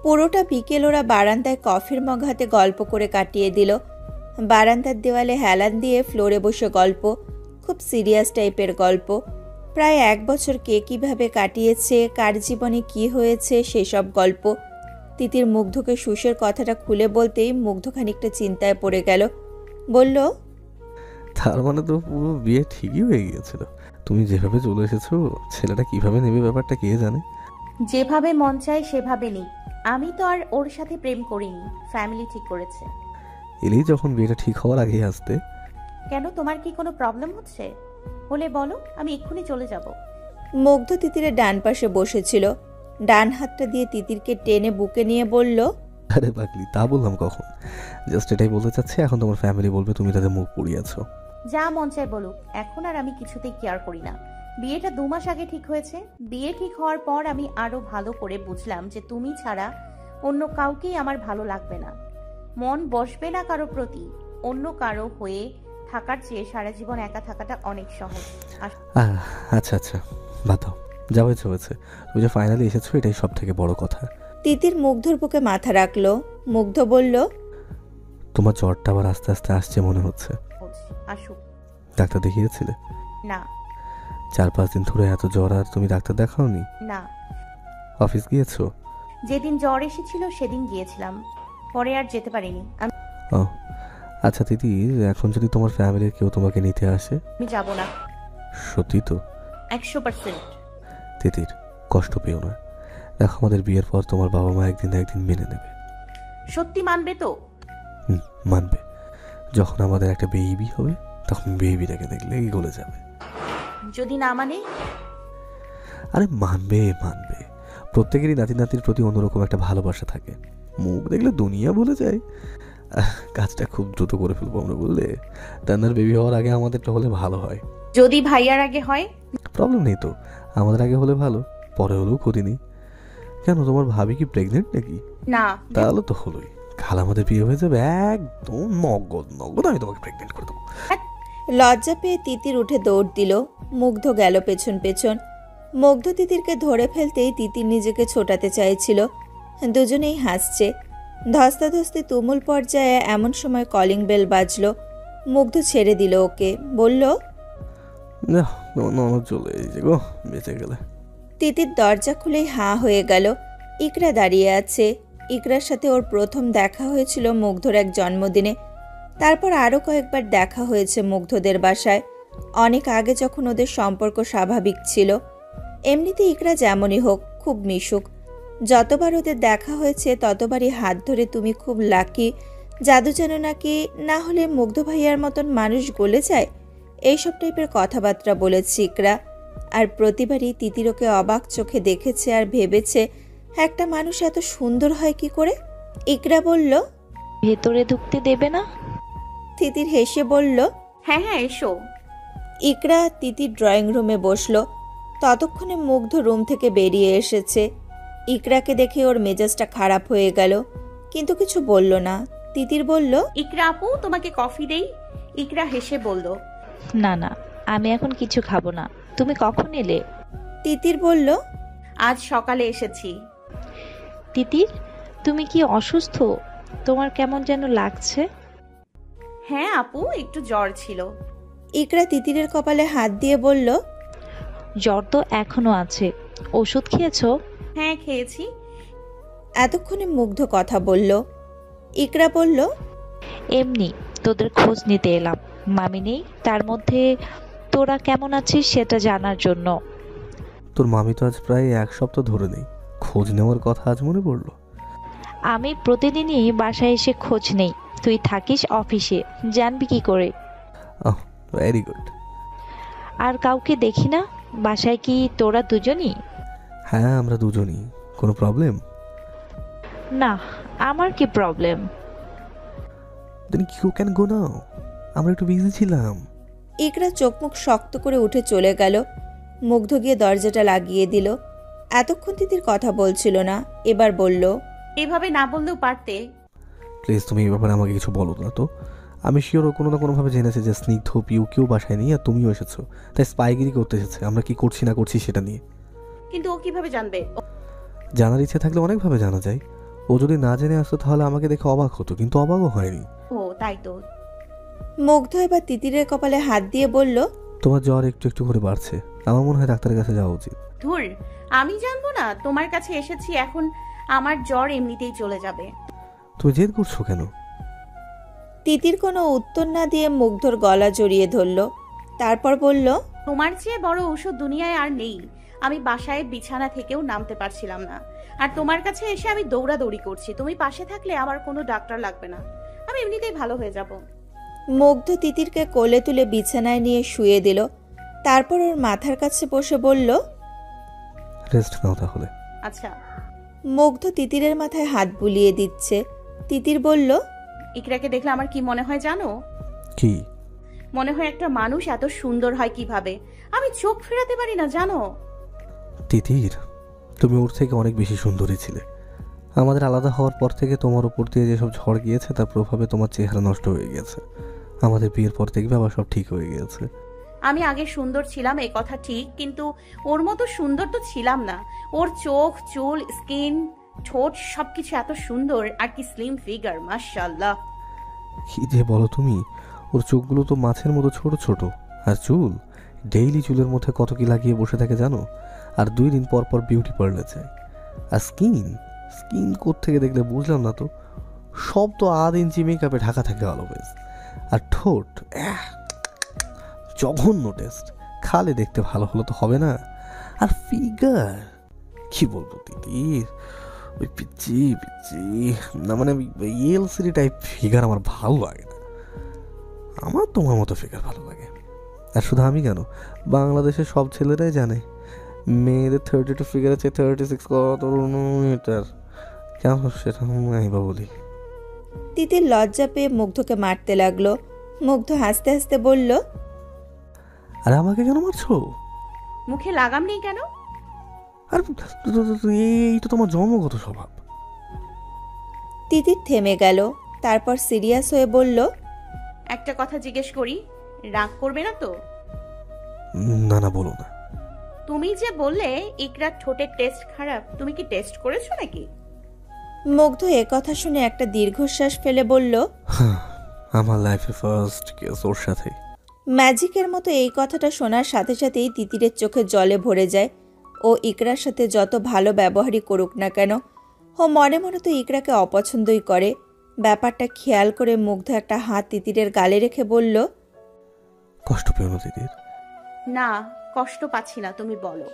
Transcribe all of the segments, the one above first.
পুরোটা বিকেল ওরা বারান্দায় কফির মগ হাতে গল্প করে কাটিয়ে দিল। বারান্দার দেওয়ালে হেলান দিয়ে ফ্লোরে বসে গল্প, খুব সিরিয়াস টাইপের গল্প। প্রায় 1 বছর কে কীভাবে কাটিয়েছে, কার জীবনে কি হয়েছে সেসব গল্প। তিতির মুগ্ধকে সুশের কথাটা খুলে বলতেই মুগ্ধ খানিকটা চিন্তায় পড়ে গেল। বলল, তার মানে তো পুরো বিয়ে ঠিকই হয়ে গিয়েছিল। তুমি যেভাবে চলে এসেছো, ছেলেটা কিভাবে নেবে ব্যাপারটা কে জানে। যেভাবে মন চায় সেভাবে নেই। আমি তো আর ওর সাথে প্রেম করিনি, ফ্যামিলি ঠিক করেছে। এলেই যখন বিয়েটা ঠিক হওয়ার আগেই আসতে। কেন, তোমার কি কোনো প্রবলেম হচ্ছে? হলে বলো, আমি এক্ষুনি চলে যাব। মুগ্ধ তিতিরের ডান পাশে বসেছিল। ডান হাতটা দিয়ে তিতিরকে টেনে বুকে নিয়ে বলল, আরে পাগলি, তা বললাম কখন? জাস্ট এটাই বলতে চাচ্ছি, এখন তোমার ফ্যামিলি বলবে তুমি তাদের মুখ পুড়িয়েছো। যা মন চায় বলুক, এখন আর আমি কিছুতেই কেয়ার করি না। বিয়েটা 2 মাস আগে ঠিক হয়েছে। বিয়ে ঠিক হওয়ার পর আমি আরো ভালো করে বুঝলাম যে তুমি ছাড়া অন্য কাউকেই আমার ভালো লাগবে না। মন বসবে না কারো প্রতি। অন্য কারো হয়ে থাকার চেয়ে সারা জীবন একা থাকাটা অনেক সহজ। আচ্ছা আচ্ছা, বাদ দাও, যা হয়েছে হয়েছে। তুমি যে ফাইনালি এসেছো, এটাই সব থেকে বড় কথা। তিতির মুগ্ধর বুকে মাথা রাখলো। মুগ্ধ বলল, তোমার জ্বরটা আবার আস্তে আস্তে আসছে মনে হচ্ছে। আসুক। ডাক্তার দেখিয়েছিলে? না। 4-5 দিন ধরে এত জ্বর আর তুমি ডাক্তার দেখাওনি? না। অফিস গিয়েছো? যেদিন জ্বর এসেছিল সেদিন গিয়েছিলাম, পরে আর যেতে পারিনি। ও আচ্ছা দিদি, এখন যদি তোমার ফ্যামিলির কেউ তোমাকে নিতে আসে? আমি যাব না। সত্যি তো? 100%। তিতির, কষ্ট পেও না। দেখো, আমাদের বিয়ের পর তোমার বাবা মা একদিন না একদিন মেনে নেবে। সত্যি মানবে তো? মানবে। যখন আমাদের একটা বেবি হবে, তখন বেবিটাকে দেখলে গলে যাবে। যদি না মানে? আরে মানবে মানবে। প্রত্যেকেরই নাতি নাতির প্রতি অন্যরকম একটা ভালোবাসা থাকে। মুখ দেখলে দুনিয়া ভুলে যায়। কাজটা খুব দ্রুত করে ফেলবো আমরা, বললে তান্নার বেবি হওয়ার আগে আমাদেরটা হলে ভালো হয়। যদি ভাইয়ার আগে হয়? প্রবলেম নেই তো, আমাদের আগে হলে ভালো, পরে হলেও ক্ষতি নেই। কেন, তোমার ভাবি কি প্রেগনেন্ট নাকি? না। তাহলে তো হলোই, খাল আমাদের বিয়ে হয়ে যাবে একদম নগদ নগদ, আমি তোমাকে প্রেগনেন্ট করে দেবো। লজ্জা পেয়ে তিতির উঠে দৌড় দিল। মুগ্ধ গেল পেছন পেছন। মুগ্ধ তিতিরকে ধরে ফেলতেই তিতির নিজেকে ছোটাতে চাইছিল। দুজনেই হাসছে। ধস্তাধস্তি তুমুল পর্যায়ে এমন সময় কলিং বেল বাজল। মুগ্ধ ছেড়ে দিল ওকে, বলল, চলে এসেছে গো, বেঁচে গেলে। তিতির দরজা খুলেই হাঁ হয়ে গেল। ইকরা দাঁড়িয়ে আছে। ইকরার সাথে ওর প্রথম দেখা হয়েছিল মুগ্ধর এক জন্মদিনে। তারপর আরও কয়েকবার দেখা হয়েছে মুগ্ধদের বাসায়, অনেক আগে যখন ওদের সম্পর্ক স্বাভাবিক ছিল। এমনিতে ইকরা যেমনই হোক, খুব মিশুক। যতবার ওদের দেখা হয়েছে ততবারই হাত ধরে তুমি খুব লাকি, জাদু যেন নাকি না হলে মুগ্ধ ভাইয়ার মতন মানুষ গলে যায়, এইসব টাইপের কথাবার্তা বলেছে ইকরা। আর প্রতিবারই তিতির ওকে অবাক চোখে দেখেছে আর ভেবেছে একটা মানুষ এত সুন্দর হয় কি করে। ইকরা বলল, ভেতরে ঢুকতে দেবে না? তিতির হেসে বলল, হ্যাঁ হ্যাঁ এসো। ইকরা তিতির ড্রয়িং রুমে বসলো। ততক্ষণে মুগ্ধ রুম থেকে বেরিয়ে এসেছে। ইকরাকে দেখে ওর মেজাজটা খারাপ হয়ে গেল, কিন্তু কিছু বলল না। তিতির বলল, ইকরা আপু, তোমাকে কফি দেই? ইকরা হেসে বলল, না না, আমি এখন কিছু খাবো না। তুমি কখন এলে? তিতির বলল, আজ সকালে এসেছি। তিতির, তুমি কি অসুস্থ? তোমার কেমন যেন লাগছে। হ্যাঁ আপু, একটু জ্বর ছিল। ইকরা তিতিরের কপালে হাত দিয়ে বলল, জ্বর তো এখনো আছে, ওষুধ খেয়েছো? হ্যাঁ খেয়েছি। এতক্ষণে মুগ্ধ কথা বলল। ইকরা বলল, এমনি তোদের খোঁজ নিতে এলাম। মামি নেই, তার মধ্যে তোরা কেমন আছিস সেটা জানার জন্য। তোর মামি তো আজ প্রায় 1 সপ্তাহ ধরে নেই, খোঁজ নেওয়ার কথা আজ মনে পড়লো? আমি প্রতিদিনই বাসায় এসে খোঁজ নেই, তুই থাকিস অফিসে, জানবি কি করে? Very good. আর কাউকে দেখি না বাসায়। কি তোরা দুজনই? হ্যাঁ, আমরা দুজনই। কোনো প্রবলেম? না, আমার কি problem? Then you can go now, আমরা একটু বিজি ছিলাম। ইকরা চোখ মুখ শক্ত করে উঠে চলে গেল। মুগ্ধ গিয়ে দরজাটা লাগিয়ে দিল। এতক্ষণ তিতির কথা বলছিল না, এবার বলল, এভাবে না বললেও পারতে। প্লিজ তুমি এই ব্যাপারে আমাকে কিছু বলো না তো। আমি শিওর ও কোনো না কোনোভাবে জেনেছে যে স্নিগ্ধ পিউ কেউ বাসায় নেই আর তুমিও এসেছো, তাই স্পাইগিরি করতে এসেছে আমরা কি করছি না করছি সেটা নিয়ে। কিন্তু ও কিভাবে জানবে? জানার ইচ্ছে থাকলে অনেকভাবে জানা যায়। ও যদি না জেনে আসতো তাহলে আমাকে দেখে অবাক হতো, কিন্তু অবাকও হয়নি। ও তাই তো। মুগ্ধ এবার তিতিরের কপালে হাত দিয়ে বলল, তোমার জ্বর একটু একটু করে বাড়ছে, আমার মনে হয় ডাক্তারের কাছে যাওয়া উচিত। ধুর, আমি জানবো না? তোমার কাছে এসেছি, এখন আমার জ্বর এমনিতেই চলে যাবে। তুমি জেদ করছো কেন? তিতির কোনো উত্তর না দিয়ে মুগ্ধর গলা জড়িয়ে ধরল। তারপর বলল, তোমার চেয়ে বড় ওষুধ দুনিয়ায় আর নেই। আমি বাসায় বিছানা থেকেও নামতে পারছিলাম না, আর তোমার কাছে এসে আমি দৌড়াদৌড়ি করছি। তুমি পাশে থাকলে আমার কোনো ডাক্তার লাগবে না, আমি এমনিতেই ভালো হয়ে যাব। মুগ্ধ তিতিরকে কোলে তুলে বিছানায় নিয়ে শুয়ে দিল। তারপর ওর মাথার কাছে বসে বলল, রেস্ট নাও তাহলে। আচ্ছা। মুগ্ধ তিতিরের মাথায় হাত বুলিয়ে দিচ্ছে। তিতির বলল, ইকরাকে দেখলে আমার কি মনে হয় জানো? কি? মনে হয় একটা মানুষ এত সুন্দর হয় কিভাবে, আমি চোখ ফেরাতে পারি না জানো। তিতির, তুমি ওর থেকে অনেক বেশি সুন্দরী ছিলে। আমাদের আলাদা হওয়ার পর থেকে তোমার উপর দিয়ে যেসব ঝড় গিয়েছে তার প্রভাবে তোমার চেহারা নষ্ট হয়ে গেছে। আমাদের বিয়ের পর দেখবে আবার সব ঠিক হয়ে গিয়েছে। আমি আগে সুন্দর ছিলাম এই কথা ঠিক, কিন্তু ওর মতো সুন্দর তো ছিলাম না। ওর চোখ, চুল, স্কিন, ঠোঁট সবকিছু এত সুন্দর, আর কি স্লিম ফিগার, মাশাআল্লাহ। কি যে বলো তুমি, ওর চোখগুলো তো মাছের মতো ছোট ছোট। আর চুল, ডেইলি চুলের মধ্যে কত কি লাগিয়ে বসে থাকে জানো। আর 2 দিন পর পর বিউটি পার্লার যায়। আর স্কিন কোত্থেকে দেখলে বুঝলাম না তো। সব তো 1/2 ইঞ্চি মেকআপে ঢাকা থাকে অলওয়েজ। আর ঠোঁট জঘন্য টেস্ট। খালে দেখতে ভালো হলো তো হবে না। আর ফিগার কি বলবো দিদির, ওই পিচ্ছি না, মানে এলসিডি টাইপ ফিগার আমার ভালো লাগে না। আমার তোমার মতো ফিগার ভালো লাগে। আর শুধু আমি কেন, বাংলাদেশের সব ছেলেরাই জানে মেয়েদের 32 ফিগার আছে, 36 কত মিটার। কেন সেটা আমি বা বলি। তিতির লজ্জা পেয়ে মুগ্ধকে মারতে লাগলো। মুগ্ধ হাসতে হাসতে বলল, আরে আমাকে কেন মারছো? মুখে লাগাম নেই কেন? আর এই তো তোমার জন্মগত স্বভাব। তিতির থেমে গেল। তারপর সিরিয়াস হয়ে বলল, একটা কথা জিজ্ঞেস করি, রাগ করবে না তো? না না, বলো না। তুমি যে বললে ইকরার ঠোঁটের টেস্ট খারাপ, তুমি কি টেস্ট করেছো নাকি? মুগ্ধ কথা শুনে একটা দীর্ঘশ্বাস ফেলে বলল, আমার লাইফে ফার্স্ট কেস ওর সাথে। ম্যাজিকের মতো এই কথাটা শোনার সাথে সাথেই তিতিরের চোখে জলে ভরে যায়। ও ইকরার সাথে যত ভালো ব্যবহারই করুক না কেন, ও মনে মনে তো ইকরাকে অপছন্দই করে। ব্যাপারটা খেয়াল করে মুগ্ধ একটা হাত তিতিরের গালে রেখে বলল, কষ্ট পেও না দিদির। না, কষ্ট পাচ্ছি না, তুমি বলো।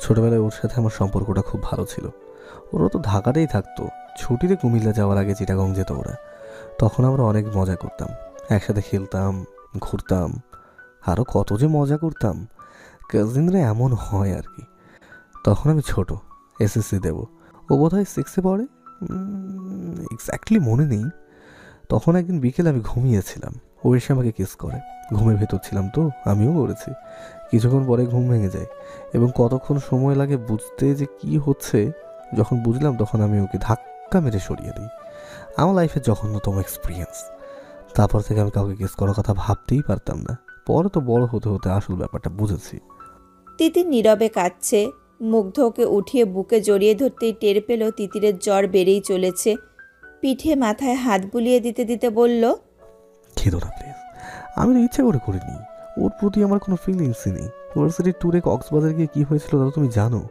ছোটবেলায় ওর সাথে আমার সম্পর্কটা খুব ভালো ছিল। ওরা তো ঢাকাতেই থাকতো, ছুটিতে কুমিল্লা যাওয়ার আগে চিটাগং যেত ওরা। তখন আমরা অনেক মজা করতাম, একসাথে খেলতাম, ঘুরতাম, আরও কত যে মজা করতাম। কাজিনরা এমন হয় আর কি। তখন আমি ছোট, এসএসসি দেব। ও বোধহয় 6-এ পড়ে, এক্স্যাক্টলি মনে নেই। তখন একদিন বিকেলে আমি ঘুমিয়েছিলাম, ও এসে আমাকে কিস করে। ঘুমের ভেতর ছিলাম তো, আমিও করেছি। কিছুক্ষণ পরে ঘুম ভেঙে যায় এবং কতক্ষণ সময় লাগে বুঝতে যে কি হচ্ছে। যখন বুঝলাম তখন আমি ওকে ধাক্কা মেরে সরিয়ে দিই। আমার লাইফের জঘন্যতম এক্সপিরিয়েন্স। তারপর থেকে আমি কাউকে কিস করার কথা ভাবতেই পারতাম না। পরে তো বড় হতে হতে আসল ব্যাপারটা বুঝেছি। তিতির নীরবে কাঁদছে। মুগ্ধ ওকে উঠিয়ে বুকে জড়িয়ে ধরতেই টের পেল তিতিরের জ্বর বেড়েই চলেছে। পিঠে মাথায় হাত বুলিয়ে দিতে দিতে বলল, খেদো না প্লিজ, আমি তো ইচ্ছা করে করিনি। ওর প্রতি আমার কোনো ফিলিংসই নেই। ইউনিভার্সিটির ট্যুরে কক্সবাজার গিয়ে কী হয়েছিল তা তুমি জানো।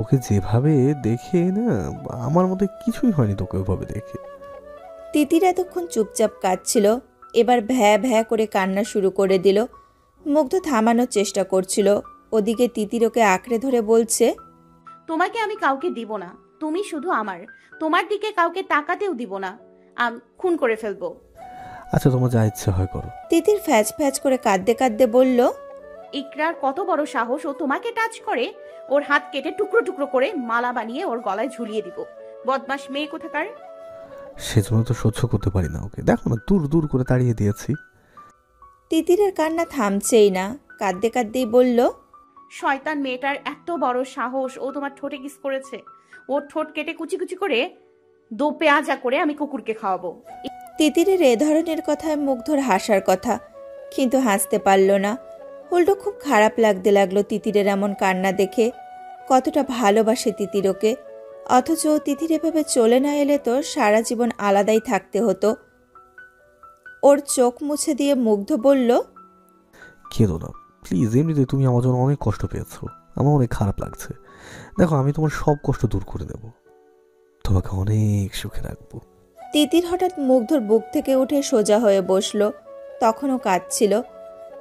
ওকে যেভাবে দেখে না, আমার মধ্যে কিছুই হয়নি তোকে ওইভাবে দেখে। তিতির এতক্ষণ চুপচাপ কাঁদছিল, এবার ভ্যা ভ্যা করে কান্না শুরু করে দিল। মুগ্ধ থামানোর চেষ্টা করছিল, ওদিকে তিতির ওকে আঁকড়ে ধরে বলছে, তোমাকে আমি কাউকে দিব না, তুমি শুধু আমার। তোমার দিকে কাউকে তাকাতেও দিব না, খুন করে ফেলবো। আচ্ছা, তোমার যা ইচ্ছে হয় করো। তিতির ফ্যাচ ফ্যাচ করে কাঁদতে কাঁদতে বলল, ইকরার কত বড় সাহস, ও তোমাকে টাচ করে। ওর হাত কেটে টুকরো টুকরো করে মালা বানিয়ে ওর গলায় ঝুলিয়ে দিব। বদমাশ মেয়ে কোথাকার। সেজন্য তো সহ্য করতে পারি না ওকে। দেখো না, দূর দূর করে তাড়িয়ে দিয়েছি। তিতিরের কান্না থামছেই না, কাঁদতে কাঁদতেই বলল, শয়তান মেয়েটার এত বড় সাহস, ও তোমার ঠোঁটে কিস করেছে। ওর ঠোঁট কেটে কুচি কুচি করে দো পেঁয়াজা করে আমি কুকুরকে খাওয়াবো। তিতিরের এ ধরনের কথায় মুগ্ধর হাসার কথা, কিন্তু হাসতে পারল না। উল্টো খুব খারাপ লাগতে লাগলো তিতিরের এমন কান্না দেখে। কতটা ভালোবাসে তিতির ওকে, অথচ তিথির এভাবে চলে না এলে তো সারা জীবন আলাদাই থাকতে হতো। ওর চোখ মুছে দিয়ে মুগ্ধ বলল, কেঁদো না প্লিজ, এমনিতে তুমি আমার জন্য অনেক কষ্ট পেয়েছো, আমার অনেক খারাপ লাগছে। দেখো আমি তোমার সব কষ্ট দূর করে দেব, তোমাকে অনেক সুখে রাখবো। তিতির হঠাৎ মুগ্ধর বুক থেকে উঠে সোজা হয়ে বসল। তখনও কাঁদছিল।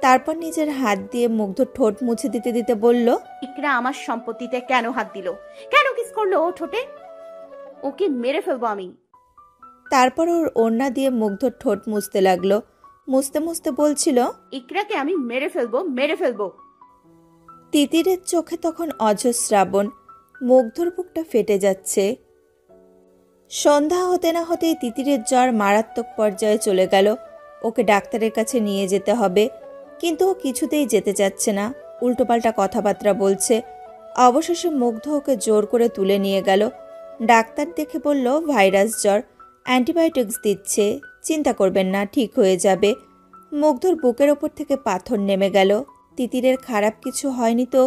তারপর নিজের হাত দিয়ে মুগ্ধর ঠোঁট মুছে দিতে দিতে বলল, ইকরা আমার সম্পত্তিতে কেন হাত দিল? কেন কিস করলো ও ঠোঁটে? ওকে মেরে ফেলবো আমি। তারপর ওর ওড়না দিয়ে মুগ্ধর ঠোঁট মুছতে লাগলো। মুছতে মুছতে বলছিল, ইকরাকে আমি মেরে ফেলবো, মেরে ফেলবো। তিতিরের চোখে তখন অজস্রাবণ। মুগ্ধর বুকটা ফেটে যাচ্ছে। সন্ধ্যা হতে না হতেই তিতিরের জ্বর মারাত্মক পর্যায়ে চলে গেল। ওকে ডাক্তারের কাছে নিয়ে যেতে হবে, কিন্তু ও কিছুতেই যেতে চাচ্ছে না, উল্টোপাল্টা কথাবার্তা বলছে। অবশেষে মুগ্ধ ওকে জোর করে তুলে নিয়ে গেল। ডাক্তার দেখে বলল, ভাইরাস জ্বর, অ্যান্টিবায়োটিক্স দিচ্ছে, চিন্তা করবেন না, ঠিক হয়ে যাবে। মুগ্ধর বুকের ওপর থেকে পাথর নেমে গেল। তিতিরের খারাপ কিছু হয়নি তো,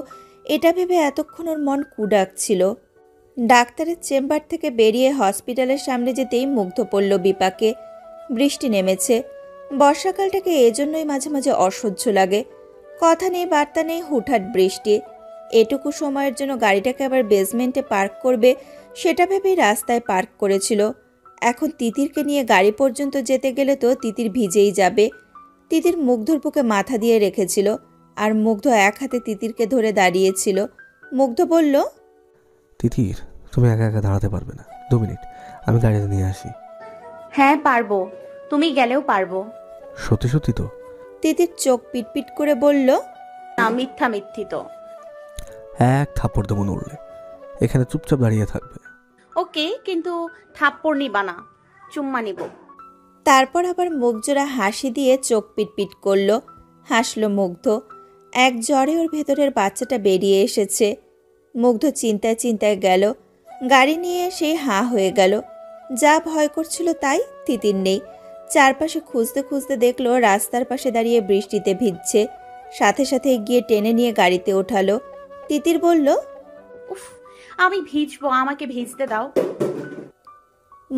এটা ভেবে এতক্ষণ ওর মন কুডাকছিল। ডাক্তারের চেম্বার থেকে বেরিয়ে হসপিটালের সামনে যেতেই মুগ্ধ পড়ল বিপাকে। বৃষ্টি নেমেছে। বর্ষাকালটাকে এজন্যই মাঝে মাঝে অসহ্য লাগে। কথা নেই বার্তা নেই, হুটহাট বৃষ্টি। এটুকু সময়ের জন্য গাড়িটাকে আবার বেসমেন্টে পার্ক করবে, সেটা ভেবেই রাস্তায় পার্ক করেছিল। এখন তিতিরকে নিয়ে গাড়ি পর্যন্ত যেতে গেলে তো তিতির ভিজেই যাবে। তিতির মুগ্ধর বুকে মাথা দিয়ে রেখেছিল, আর মুগ্ধ এক হাতে তিতিরকে ধরে দাঁড়িয়েছিল। মুগ্ধ বলল, তিতির, তুমি একা একা দাঁড়াতে পারবে না, 2 মিনিট, আমি গাড়িতে নিয়ে আসি। হ্যাঁ পারবো, তুমি গেলেও পারবো। সত্যি সত্যি তো? তিতির চোখ পিটপিট করে বলল, না, মিথ্যা মিথ্যি তো। এক থাপ্পড় দেবো নড়লে, এখানে চুপচাপ দাঁড়িয়ে থাকবে। ওকে, কিন্তু থাপ্পড় নিবা না, চুম্মা নিব। তারপর আবার মুখজোড়া হাসি দিয়ে চোখ পিটপিট করল। হাসল মুগ্ধ। এক জ্বরে ওর ভেতরের বাচ্চাটা বেরিয়ে এসেছে। মুগ্ধ চিন্তায় চিন্তায় গেল। গাড়ি নিয়ে সেই হাঁ হয়ে গেল। যা ভয় করছিল তাই, তিতির নেই। চারপাশে খুঁজতে খুঁজতে দেখলো রাস্তার পাশে দাঁড়িয়ে বৃষ্টিতে ভিজছে। সাথে সাথে গিয়ে টেনে নিয়ে গাড়িতে ওঠালো। তিতির বলল, উফ, আমি ভিজবো, আমাকে ভিজতে দাও।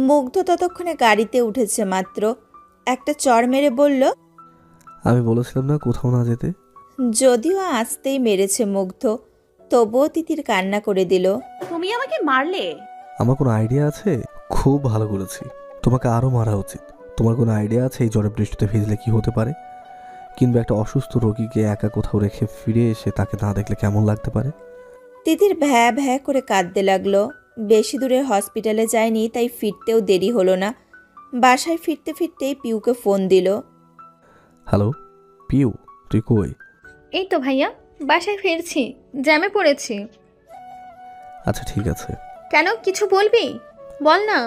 মুগ্ধ ততক্ষণে গাড়িতে উঠেছে মাত্র। একটা চড় মেরে বলল, আমি বলেছিলাম না কোথাও না যেতে। যদিও আসতেই মেরেছে মুগ্ধ, তবুও তিতির কান্না করে দিল। তুমি আমাকে মারলে? আমার কোনো আইডিয়া আছে? খুব ভালো করেছি, তোমাকে আরও মারা উচিত। তোমার কোনো আইডিয়া আছে এই ঝড়ে বৃষ্টিতে ভিজলে কি হতে পারে? কিংবা একটা অসুস্থ রোগীকে একা কোথাও রেখে ফিরে এসে তাকে না দেখলে কেমন লাগতে পারে? তিতির ভ্যা ভ্যা করে কাঁদতে লাগলো। বেশি দূরের হসপিটালে যায়নি, তাই ফিরতেও দেরি হলো না। বাসায় ফিরতে ফিরতেই পিউকে ফোন দিল। হ্যালো পিউ, তুই কই? এই তো ভাইয়া, বাসায় ফিরছি, জ্যামে পড়েছি। আচ্ছা ঠিক আছে। কেন, কিছু বলবি? বল না।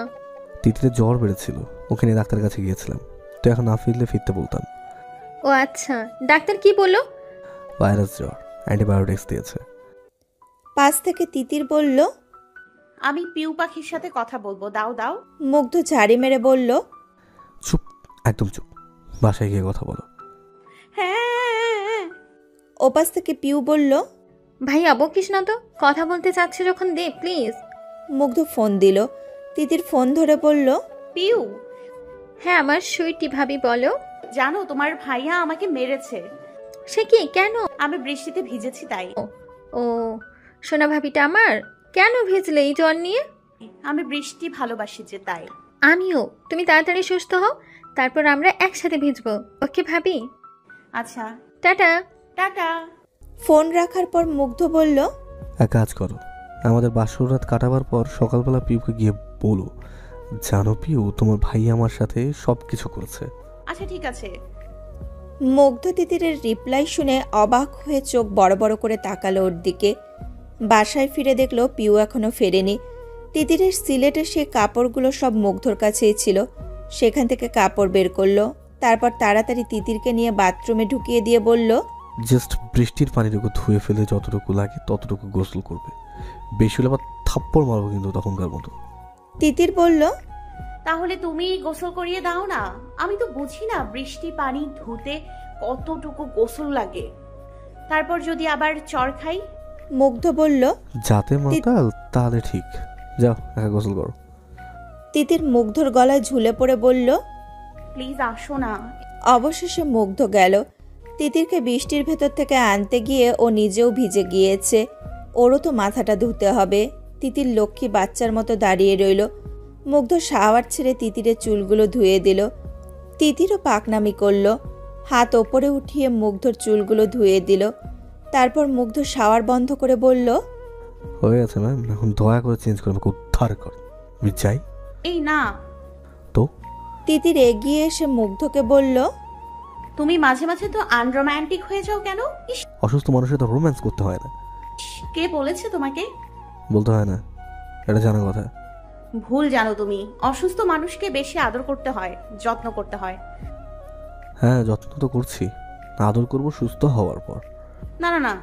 তিতিরের জ্বর বেড়েছিল, ওখানে ডাক্তারের কাছে গিয়েছিলাম। তো এখন না ফিরতে বলতাম। ও আচ্ছা, ডাক্তার কি বললো? ভাইরাস জ্বর, অ্যান্টিবায়োটিক্স দিয়েছে। পাশ থেকে তিতির বলল, আমি পিউ পাখির সাথে কথা বলবো, দাও দাও। মুগ্ধ ঝাড়ি মেরে বলল, চুপ, একদম চুপ, বাসায় গিয়ে কথা বলো। হ্যাঁ। ওপাশ থেকে পিউ বলল, ভাইয়া বকিস না তো, কথা বলতে চাচ্ছে যখন দে প্লিজ। মুগ্ধ ফোন দিল। তিতির ফোন ধরে বলল, পিউ, হ্যাঁ আমার সুইটি ভাবি বলো। জানো তোমার ভাইয়া আমাকে মেরেছে। সে কি, কেন? আমি বৃষ্টিতে ভিজেছি তাই। ও সোনা ভাবিটা আমার, কেন ভিজলে এই জ্বর নিয়ে? আমি বৃষ্টি ভালোবাসি যে তাই। আমিও। তুমি তাড়াতাড়ি সুস্থ হও, তারপর আমরা একসাথে ভিজবো, ওকে ভাবি? আচ্ছা, টাটা। টাটা। ফোন রাখার পর মুগ্ধ বলল, এক কাজ করো, আমাদের বাসর রাত কাটাবার পর সকালবেলা পিউকে গিয়ে বলো, জানো পিউ, তোমার ভাই আমার সাথে সব কিছু করেছে। আচ্ছা ঠিক আছে। মুগ্ধ তিতিরের রিপ্লাই শুনে অবাক হয়ে চোখ বড় বড় করে তাকালো ওর দিকে। বাসায় ফিরে দেখলো পিউ এখনো ফেরেনি। তিতিরের সিলেটের সেই কাপড়গুলো সব মুগ্ধর কাছেই ছিল। সেখান থেকে কাপড় বের করলো। তারপর তাড়াতাড়ি তিতিরকে নিয়ে বাথরুমে ঢুকিয়ে দিয়ে বলল, জাস্ট বৃষ্টির পানিটুকু ধুয়ে ফেলে যতটুকু লাগে ততটুকু গোসল করবে, বেশি হলে আবার থাপ্পড় মারবো কিন্তু তখনকার মতো। তিতির বলল, তাহলে তুমি গোসল করিয়ে দাও না। আমি তো বুঝি না বৃষ্টি পানি ধুতে কতটুকু গোসল লাগে। তারপর যদি আবার চর খাই। মুগ্ধ বলল, যাতে মাতাল তাহলে ঠিক, যাও একা গোসল করো। তিতির মুগ্ধর গলায় ঝুলে পড়ে বলল, প্লিজ আসো না। অবশেষে মুগ্ধ গেল। তিতিরকে বৃষ্টির ভেতর থেকে আনতে গিয়ে ও নিজেও ভিজে গিয়েছে। ওরও তো মাথাটা ধুতে হবে। তিতির লক্ষ্মী বাচ্চার মতো দাঁড়িয়ে রইল। মুগ্ধ শাওয়ার ছেড়ে তিতিরের চুলগুলো ধুয়ে দিল। তিতিরও পাকনামি করল। হাত ওপরে উঠিয়ে মুগ্ধর চুলগুলো ধুয়ে দিল। তারপর মুগ্ধ শাওয়ার বন্ধ করে বলল, হয়ে গেছে ম্যাম, এখন দয়া করে চেঞ্জ করে আমাকে উদ্ধার কর। আমি চাই এই না, তো। তিতির এগিয়ে এসে মুগ্ধকে বলল, তুমি মাঝে মাঝে তো আনরোম্যান্টিক হয়ে যাও কেন? ইস, অসুস্থ মানুষের তো রোম্যান্স করতে হয় না। কে বলেছে তোমাকে? বলতে হয় না, এটা জানার কথা। ভুল জানো তুমি। অসুস্থ মানুষকে বেশি আদর করতে হয়, যত্ন করতে হয়। হ্যাঁ, যত্ন তো করছি, আদর করব সুস্থ হওয়ার পর। না না না,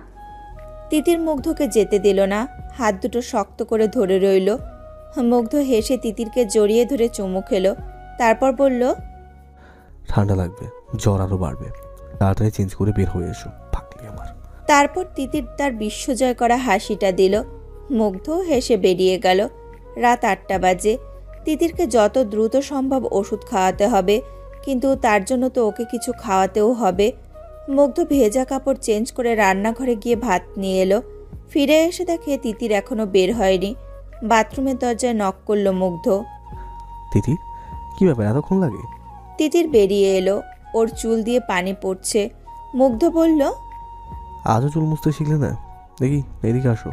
তিতির মুগ্ধকে যেতে দিল না। হাত দুটো শক্ত করে ধরে রইল। মুগ্ধ হেসে তিতিরকে জড়িয়ে ধরে চুমু খেলো। তারপর বলল, ঠান্ডা লাগবে, জ্বর আরো বাড়বে, তাড়াতাড়ি চেঞ্জ করে বের হয়ে এসো, পাকলি আমার। তারপর তিতির তার বিশ্বজয় করা হাসিটা দিল। মুগ্ধ হেসে বেরিয়ে গেল। রাত 8টা বাজে। তিতিরকে যত দ্রুত সম্ভব ওষুধ খাওয়াতে হবে, কিন্তু তার জন্য তো ওকে কিছু খাওয়াতেও হবে। মুগ্ধ ভেজা কাপড় চেঞ্জ করে রান্নাঘরে গিয়ে ভাত নিয়ে এলো। ফিরে এসে দেখে তিতির এখনো বের হয়নি। বাথরুমের দরজায় নক করলো মুগ্ধ। তিতির, কি ব্যাপার, এতক্ষণ লাগে? তিতির বেরিয়ে এলো। ওর চুল দিয়ে পানি পড়ছে। মুগ্ধ বলল, আজও চুল মুছতে শিখলে না? দেখি এদিকে আসো।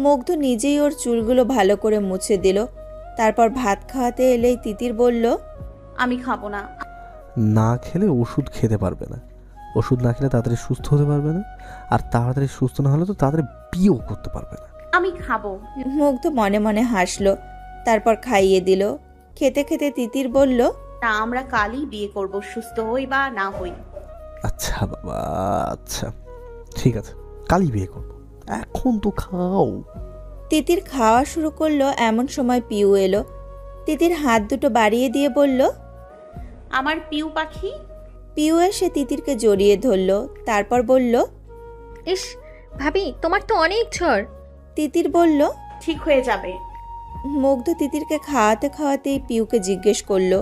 মুগ্ধ নিজেই ওর চুলগুলো ভালো করে মুছে দিল। তারপর ভাত খাওয়াতে এলেই তিতির বলল, আমি খাবো না। না খেলে ওষুধ খেতে পারবে না, ওষুধ না খেলে তাড়াতাড়ি সুস্থ হতে পারবে না, আর তাড়াতাড়ি সুস্থ না হলে তো তাড়াতাড়ি বিয়েও করতে পারবে না। আমি খাবো। মুগ্ধ মনে মনে হাসলো। তারপর খাইয়ে দিল। খেতে খেতে তিতির বলল, না, আমরা কালই বিয়ে করব, সুস্থ হই বা না হই। আচ্ছা বাবা, আচ্ছা ঠিক আছে, কালই বিয়ে করবো, এখন তো খাও। তিতির খাওয়া শুরু করলো। এমন সময় পিউ এলো। তিতির হাত দুটো বাড়িয়ে দিয়ে বলল, আমার পিউ পাখি। পিউ এসে তিতিরকে জড়িয়ে ধরল। তারপর বলল, ইস ভাবি, তোমার তো অনেক ঝড়। তিতির বলল, ঠিক হয়ে যাবে। মুগ্ধ তিতিরকে খাওয়াতে খাওয়াতেই পিউকে জিজ্ঞেস করলো,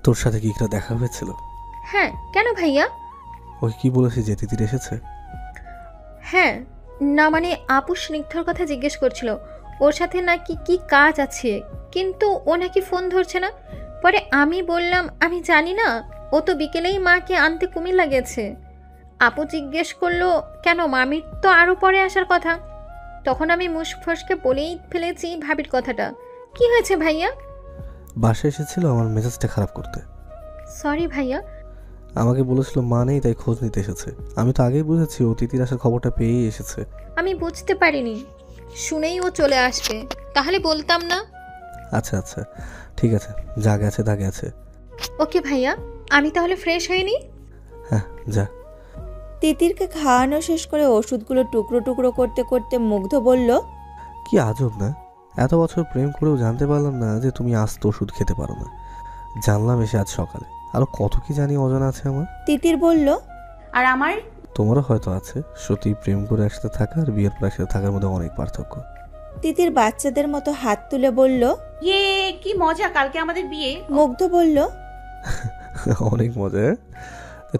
তোর সাথে কি একটা দেখা হয়েছিল? হ্যাঁ, কেন ভাইয়া? ওই কি বলেছে যে তিতির এসেছে? হ্যাঁ, না মানে আপু স্নিগ্ধর কথা জিজ্ঞেস করছিল। ওর সাথে নাকি কি কাজ আছে, কিন্তু ও নাকি ফোন ধরছে না। পরে আমি বললাম আমি জানি না, ও তো বিকেলেই মাকে আনতে কুমিল্লা গেছে। আপু জিজ্ঞেস করলো কেন, মামির তো আরও পরে আসার কথা। তখন আমি মুশফসকে বলেই ফেলেছি ভাবির কথাটা। কি হয়েছে ভাইয়া? বাসায় এসেছিল আমার মেজাজটা খারাপ করতে। সরি ভাইয়া। আমাকে বলেছিল মা নেই, তাই খোঁজ নিতে এসেছে। আমি তো আগেই বুঝেছি ও তিতির আসার খবরটা পেয়েই এসেছে। আমি বুঝতে পারিনি, শুনেই ও চলে আসবে, তাহলে বলতাম না। আচ্ছা আচ্ছা ঠিক আছে, যা গেছে তা গেছে। ওকে ভাইয়া, আমি তাহলে ফ্রেশ হয়ে নিই। হ্যাঁ যা। তিতিরকে খাওয়ানো শেষ করে ওষুধগুলো টুকরো টুকরো করতে করতে মুগ্ধ বলল, কি আজব না, এত বছর প্রেম করেও জানতে পারলাম না যে তুমি আস্ত ওষুধ খেতে পারো না। জানলাম এসে আজ সকালে, আরো কত কি জানি অজানা আছে আমার। তিতির বলল, আর আমার তোমারও হয়তো আছে। সত্যি প্রেম করে একসাথে থাকা আর বিয়ের পর একসাথে থাকার মধ্যে অনেক পার্থক্য। তিতির বাচ্চাদের মতো হাত তুলে বলল, ইয়ে কি মজা, কালকে আমাদের বিয়ে। মুগ্ধ বলল, অনেক মজা।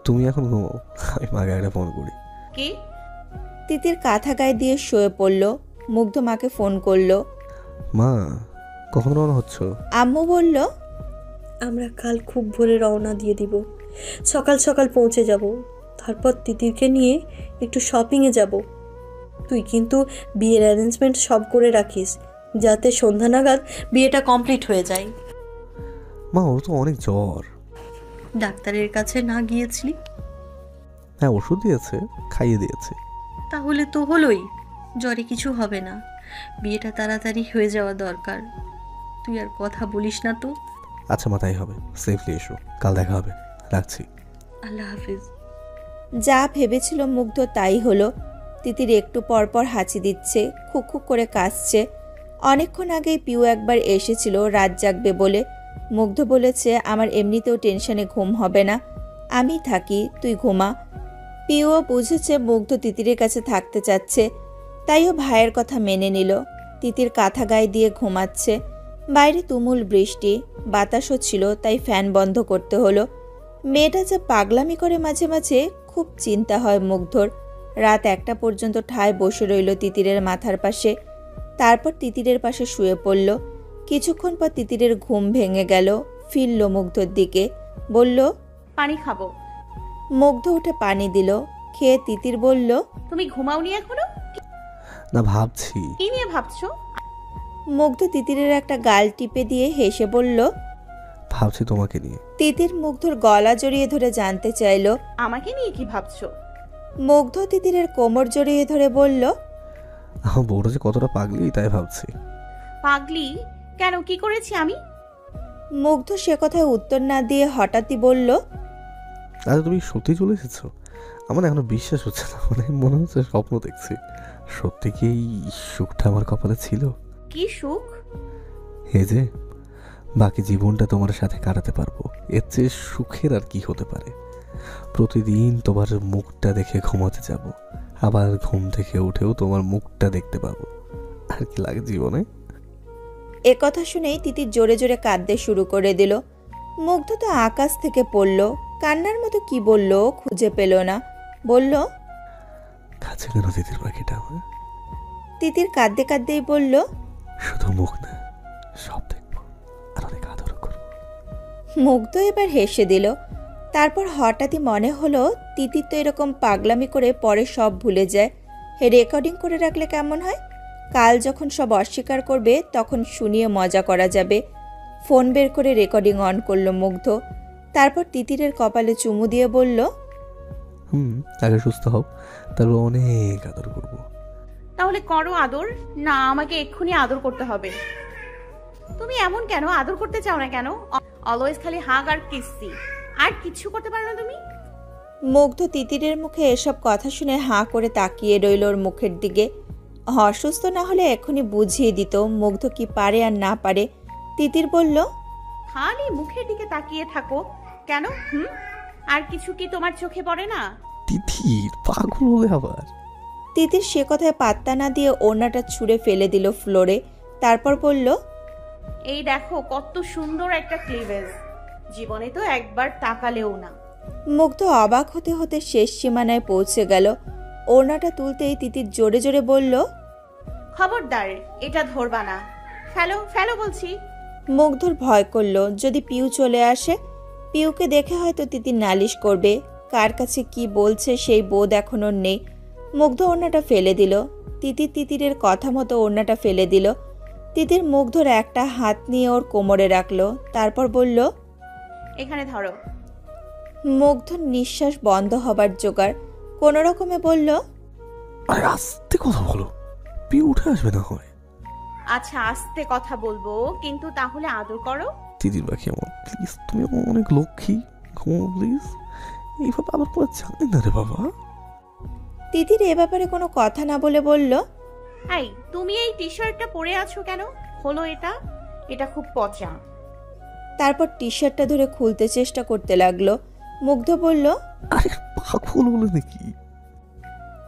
তুমি এখন ঘুমো, আমি মাকে একটা ফোন করি। কি? তিতির কাঁথা গায়ে দিয়ে শুয়ে পড়ল। মুগ্ধ মাকে ফোন করলো। মা, কখন রওনা হচ্ছ? আম্মু বলল, আমরা কাল খুব ভোরে রওনা দিয়ে দিব, সকাল সকাল পৌঁছে যাব। তারপর তিতিরকে নিয়ে একটু শপিংয়ে যাব। তুই কিন্তু বিয়ের অ্যারেঞ্জমেন্ট সব করে রাখিস, যাতে সন্ধ্যা নাগাদ বিয়েটা কমপ্লিট হয়ে যায়। মা, ওর তো অনেক জ্বর। ডাক্তারের কাছে না গিয়েছিলি? হ্যাঁ, ওষুধ দিয়েছে, খাইয়ে দিয়েছে। তাহলে তো হলোই, জ্বরে কিছু হবে না। বিয়েটা তাড়াতাড়ি হয়ে যাওয়া দরকার। তুই আর কথা বলিস না তো। আচ্ছা মা, তাই হবে। সেফলি এসো, কাল দেখা হবে। রাখছি। আল্লাহ হাফিজ। যা ভেবেছিল মুগ্ধ তাই হলো। তিতির একটু পরপর হাঁচি দিচ্ছে, খুক খুক করে কাশছে। অনেকক্ষণ আগেই পিউ একবার এসেছিল রাত জাগবে বলে। মুগ্ধ বলেছে, আমার এমনিতেও টেনশনে ঘুম হবে না, আমি থাকি, তুই ঘুমা। পিউও বুঝেছে মুগ্ধ তিতিরের কাছে থাকতে চাচ্ছে, তাই ও ভাইয়ের কথা মেনে নিল। তিতির কাঁথা গায়ে দিয়ে ঘুমাচ্ছে। বাইরে তুমুল বৃষ্টি, বাতাসও ছিল, তাই ফ্যান বন্ধ করতে হলো। মেয়েটা যা পাগলামি করে মাঝে মাঝে, খুব চিন্তা হয় মুগ্ধর। রাত 1টা পর্যন্ত ঠায় বসে রইল তিতিরের মাথার পাশে। তারপর তিতিরের পাশে শুয়ে পড়ল। কিছুক্ষণ পর তিতিরের ঘুম ভেঙে গেল। ফিরল মুগ্ধর দিকে, বলল, পানি খাবো। মুগ্ধ উঠে পানি দিল। খেয়ে তিতির বলল, তুমি ঘুমাওনি এখনো? না, ভাবছি। কি নিয়ে ভাবছো? মুগ্ধ তিতিরের একটা গাল টিপে দিয়ে হেসে বলল, ভাবছি তোমাকে নিয়ে। তিতির মুগ্ধর গলা জড়িয়ে ধরে জানতে চাইল। আমাকে নিয়ে কি ভাবছো? মুগ্ধ তিতিরের কোমর জড়িয়ে ধরে বলল, আমার বউটা যে কতটা পাগলি তাই ভাবছি। পাগলি কেন? কি করেছি আমি? মুগ্ধ সে কথায় উত্তর না দিয়ে হঠাৎই বলল, আচ্ছা, তুমি সত্যি চলে এসেছো? আমার এখনো বিশ্বাস হচ্ছে না, মানে মনে হচ্ছে স্বপ্ন দেখছি। সত্যি কি এই সুখটা আমার কপালে ছিল? কি সুখ? এই যে বাকি জীবনটা তোমার সাথে কাটাতে পারবো, এর চেয়ে সুখের আর কি হতে পারে? প্রতিদিন তোমার মুখটা দেখে ঘুমাতে যাব, আবার ঘুম থেকে উঠেও তোমার মুখটা দেখতে পাবো। আর কি লাগে জীবনে? এ কথা শুনেই তিতির জোরে জোরে কাঁদতে শুরু করে দিল। মুগ্ধ তো আকাশ থেকে পড়ল। কান্নার মতো কি বলল খুঁজে পেল না। বলল, কাছে কেন দিদির পাখিটা আমার? তিতির কাঁদতে কাঁদতেই বলল, শুধু মুখ না, সব দেখবো আর অনেক আদর করবো। মুগ্ধ এবার হেসে দিল। তারপর হঠাৎই মনে হলো, তিতির তো এরকম পাগলামি করে পরে সব ভুলে যায়। রেকর্ডিং করে রাখলে কেমন হয়? কাল যখন সব অস্বীকার করবে তখন শুনিয়ে মজা করা যাবে। ফোন বের করে রেকর্ডিং অন করলো মুগ্ধ। তারপর তিতিরের কপালে চুমু দিয়ে বলল, আগে সুস্থ হও, তারপর অনেক আদর করবো। তাহলে করো আদর। না, আমাকে এক্ষুনি আদর করতে হবে। তুমি এমন কেন? আদর করতে চাও না কেন? অলওয়েজ খালি হাগ আর কিসি, আর কিছু করতে পারো না তুমি? মুগ্ধ তিতিরের মুখে এসব কথা শুনে হাঁ করে তাকিয়ে রইল ওর মুখের দিকে। অসুস্থ না হলে এখনই বুঝিয়ে দিত মুগ্ধ কি পারে আর না পারে। তিতির বলল, খালি মুখের দিকে তাকিয়ে থাকো কেন? আর কিছু কি তোমার চোখে পড়ে না? তিতির পাগল হলে আবার। তিতির সে কথায় পাত্তা না দিয়ে ওড়নাটা ছুঁড়ে ফেলে দিল ফ্লোরে। তারপর বলল, এই দেখো কত সুন্দর একটা ক্লিভেজ, জীবনে তো একবার তাকালেও না। মুগ্ধ অবাক হতে হতে শেষ সীমানায় পৌঁছে গেল। ওড়নাটা তুলতেই তিতির জোরে জোরে বলল, খবরদার, এটা ধরবা না। ফেলো ফেলো বলছি। মুগ্ধর ভয় করল, যদি পিউ চলে আসে। পিউকে দেখে হয়তো তিতির নালিশ করবে। কার কাছে কি বলছে সেই বোধ এখন ওর নেই। মুগ্ধ ওড়নাটা ফেলে দিল। তিতিরের কথা মতো ওড়নাটা ফেলে দিল। তিতির মুগ্ধর একটা হাত নিয়ে ওর কোমরে রাখলো। তারপর বলল, এখানে ধরো। মুগ্ধর নিঃশ্বাস বন্ধ হবার জোগাড়। কোনো রকমে বলল, আরে আস্তে কথা বলো, পিউ উঠে আসবে না হয়। আচ্ছা, আস্তে কথা বলবো, কিন্তু তাহলে আদর করো। দিদির পাখি আমার, প্লিজ, তুমি আমার অনেক লক্ষ্মী, ঘুমো প্লিজ। এইভাবে আবার পরে জানি না রে বাবা। তিতির এ ব্যাপারে কোনো কথা না বলে বলল, এই, তুমি এই টি শার্টটা পরে আছো কেন? হলো এটা, এটা খুব পচা। তারপর টি শার্টটা ধরে খুলতে চেষ্টা করতে লাগলো। মুগ্ধ বলল, আরে পাগল বলে নাকি?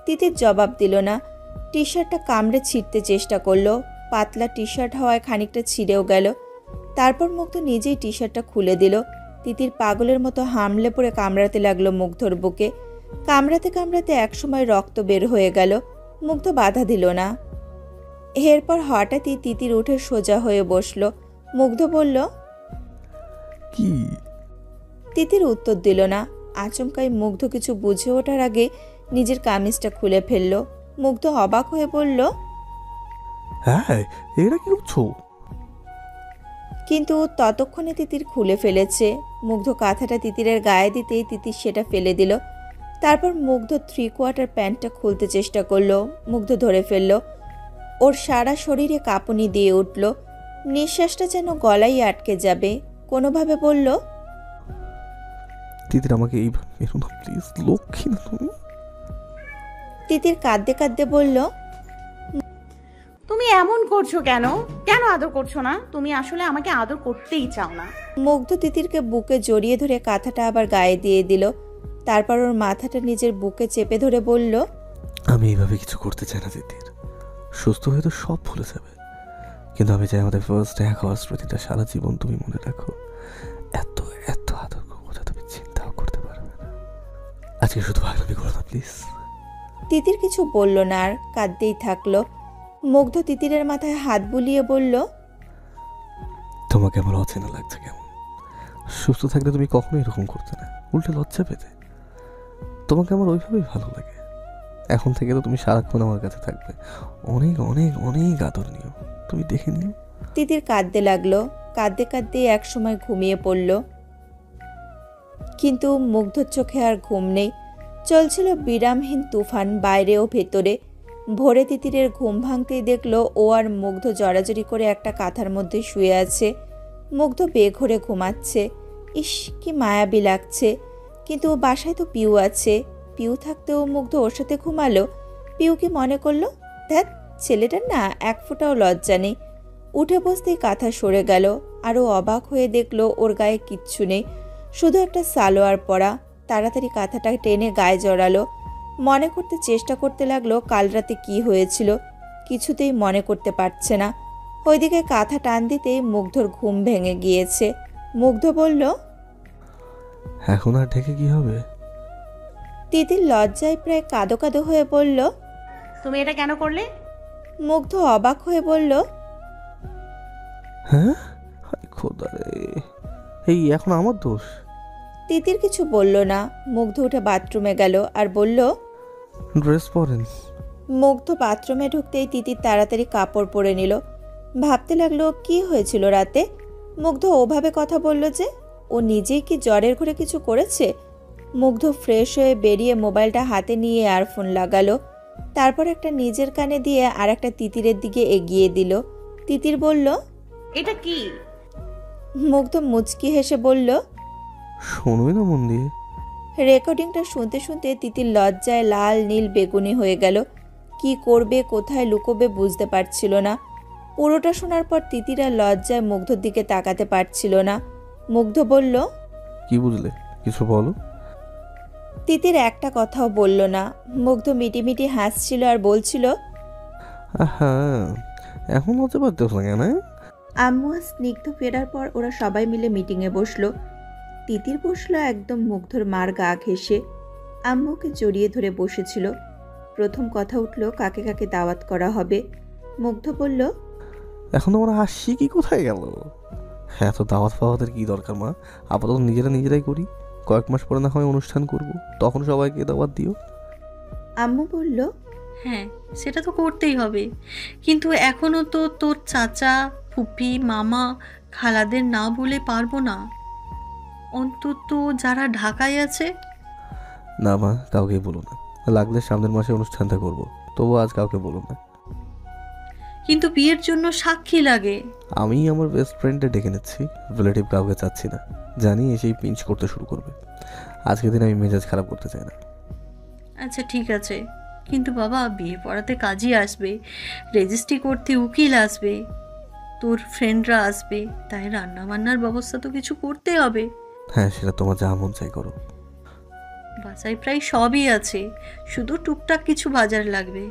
তিতির জবাব দিল না। টি শার্টটা কামড়ে ছিঁড়তে চেষ্টা করলো। পাতলা টি শার্ট হওয়ায় খানিকটা ছিঁড়েও গেল। তারপর মুগ্ধ নিজেই টি শার্টটা খুলে দিল। তিতির পাগলের মতো হামলে পড়ে কামড়াতে লাগলো মুগ্ধর বুকে। কামড়াতে কামড়াতে একসময় রক্ত বের হয়ে গেল। মুগ্ধ বাধা দিল না। এরপর হঠাৎই তিতির উঠে সোজা হয়ে বসলো। মুগ্ধ বলল, কি? তিতির উত্তর দিল না। আচমকাই মুগ্ধ কিছু বুঝে ওঠার আগে নিজের কামিজটা খুলে ফেলল। মুগ্ধ অবাক হয়ে বলল, হ্যাঁ, এটা কি করছো? কিন্তু ততক্ষণে তিতির খুলে ফেলেছে। মুগ্ধ কাঁথাটা তিতিরের গায়ে দিতেই তিতির সেটা ফেলে দিল। তারপর মুগ্ধ 3/4 প্যান্টটা খুলতে চেষ্টা করলো। মুগ্ধ ধরে ফেলল। ওর সারা শরীরে কাঁপুনি দিয়ে উঠল। নিঃশ্বাসটা যেন গলায় আটকে যাবে। কোনোভাবে বলল, তিতির আমাকে এইভাবে মেরো না প্লিজ, লক্ষ্মী না তুমি। তিতির কাঁদতে কাঁদতে বলল, তুমি এমন করছো কেন? কেন আদর করছো না? তুমি আসলে আমাকে আদর করতেই চাও না। মুগ্ধ তিতিরকে বুকে জড়িয়ে ধরে কাঁথাটা আবার গায়ে দিয়ে দিল। তারপর ওর মাথাটা নিজের বুকে চেপে ধরে বলল, আমি এইভাবে কিছু করতে চাই না তিতির, সুস্থ হয়ে তো সব ভুলে যাবে। কিন্তু আমি চাই আমাদের ফার্স্ট দেখা হওয়ার স্মৃতিটা সারা জীবন তুমি মনে রাখো। এত এত আদর করবো যা তুমি চিন্তাও করতে পারবে না। আজকে শুধু ভাগলামি করো না প্লিজ। তিতির কিছু বলল না, আর কাঁদতেই থাকলো। মুগ্ধ তিতিরের মাথায় হাত বুলিয়ে বলল, তোমাকে আমার অচেনা লাগছে কেমন? সুস্থ থাকলে তুমি কখনো এরকম করতে না, উল্টে লজ্জা পেতে। তোমাকে আমার ওইভাবেই ভালো লাগে। এখন থেকে তো তুমি সারাক্ষণ আমার কাছে থাকবে, অনেক অনেক অনেক আদর নিও, তুমি দেখে নিও। তিতির কাঁদতে লাগলো। কাঁদতে কাঁদতে একসময় ঘুমিয়ে পড়ল। কিন্তু মুগ্ধর চোখে আর ঘুম নেই। চলছিল বিরামহীন তুফান বাইরে ও ভেতরে। ভোরে তিতিরের ঘুম ভাঙতেই দেখলো ও আর মুগ্ধ জড়াজড়ি করে একটা কাঁথার মধ্যে শুয়ে আছে। মুগ্ধ বেঘরে ঘুমাচ্ছে। ইস, কি মায়াবী লাগছে। কিন্তু বাসায় তো পিউ আছে। পিউ থাকতেও মুগ্ধ ওর সাথে ঘুমালো। পিউকে মনে করলো, ধ্যাৎ, ছেলেটার না এক ফোঁটাও লজ্জা নেই। উঠে বসতেই কাঁথা সরে গেল। আরও অবাক হয়ে দেখলো ওর গায়ে কিচ্ছু নেই, শুধু একটা সালোয়ার পরা। তাড়াতাড়ি কাঁথাটা টেনে গায়ে জড়ালো। মনে করতে চেষ্টা করতে লাগলো কাল রাতে কি হয়েছিল। কিছুতেই মনে করতে পারছে না। ওইদিকে কাঁথা টান দিতেই মুগ্ধর ঘুম ভেঙে গিয়েছে। মুগ্ধ বলল, এখন আর ঢেকে কি হবে? তিতির লজ্জায় প্রায় কাঁদো কাঁদো হয়ে বলল। তুমি এটা কেন করলে? মুগ্ধ অবাক হয়ে বলল, হ্যাঁ, হায় খোদা রে, এই এখন আমার দোষ? তিতির কিছু বলল না। মুগ্ধ উঠে বাথরুমে গেল আর বলল, ড্রেস পরেন। মুগ্ধ বাথরুমে ঢুকতেই তিতির তাড়াতাড়ি কাপড় পরে নিল। ভাবতে লাগলো কি হয়েছিল রাতে। মুগ্ধ ওভাবে কথা বলল যে, ও নিজেই কি জ্বরের ঘরে কিছু করেছে? মুগ্ধ ফ্রেশ হয়ে বেরিয়ে মোবাইলটা হাতে নিয়ে ইয়ারফোন লাগালো। তারপর একটা নিজের কানে দিয়ে আর একটা তিতিরের দিকে এগিয়ে দিল। তিতির বলল, এটা কি? মুগ্ধ মুচকি হেসে বলল, শুনবে না মন দিয়ে? রেকর্ডিংটা শুনতে শুনতে তিতির লজ্জায় লাল নীল বেগুনি হয়ে গেল। কি করবে, কোথায় লুকোবে বুঝতে পারছিল না। পুরোটা শোনার পর তিতির আর লজ্জায় মুগ্ধর দিকে তাকাতে পারছিল না। মুগ্ধ বলল, কি বুঝলে, কিছু বলো। তিতির একটা কথাও বলল না। মুগ্ধ মিটিমিটি হাসছিল আর বলছিল, হ্যাঁ, এখন হতে পারতেছ না কেন? আম্মু আর স্নিগ্ধ ফেরার পর ওরা সবাই মিলে মিটিংয়ে বসলো। তিতির বসলো একদম মুগ্ধর মার গা ঘেঁষে। আম্মুকে জড়িয়ে ধরে বসেছিল। প্রথম কথা উঠল কাকে কাকে দাওয়াত করা হবে। মুগ্ধ বলল, এখন আমরা আসছি কি, কোথায় গেল? হ্যাঁ, তো দাওয়াত ফাওয়াতের কি দরকার মা? আপাতত নিজেরাই করি, কয়েক মাস পরে না হয় অনুষ্ঠান করব, তখন সবাইকে দাওয়াত দিও। আম্মু বলল, হ্যাঁ, সেটা তো করতেই হবে, কিন্তু এখনও তো তোর চাচা, ফুপি, মামা, খালাদের না বলে পারবো না, অন্তত যারা ঢাকায় আছে। না মা, কাউকে বলো না, লাগলে সামনের মাসে অনুষ্ঠানটা করব, তবু আজ কাউকে বলো না। কিন্তু বিয়ের জন্য সাক্ষী লাগে। আমি আমার বেস্ট ফ্রেন্ডে ডেকে নিচ্ছি, রিলেটিভ কাউকে চাচ্ছি না, জানি এসেই পিঞ্চ করতে শুরু করবে। আজকের দিন আমি মেজাজ খারাপ করতে চাই না। আচ্ছা ঠিক আছে, কিন্তু বাবা, বিয়ে পড়াতে কাজী আসবে, রেজিস্ট্রি করতে উকিল আসবে, তোর ফ্রেন্ডরা আসবে, তাই রান্না বান্নার ব্যবস্থা তো কিছু করতে হবে। হ্যাঁ, সেটা তোমার যা মন চাই করো। বাসায় প্রায় সবই আছে, শুধু টুকটাক কিছু বাজার লাগবে।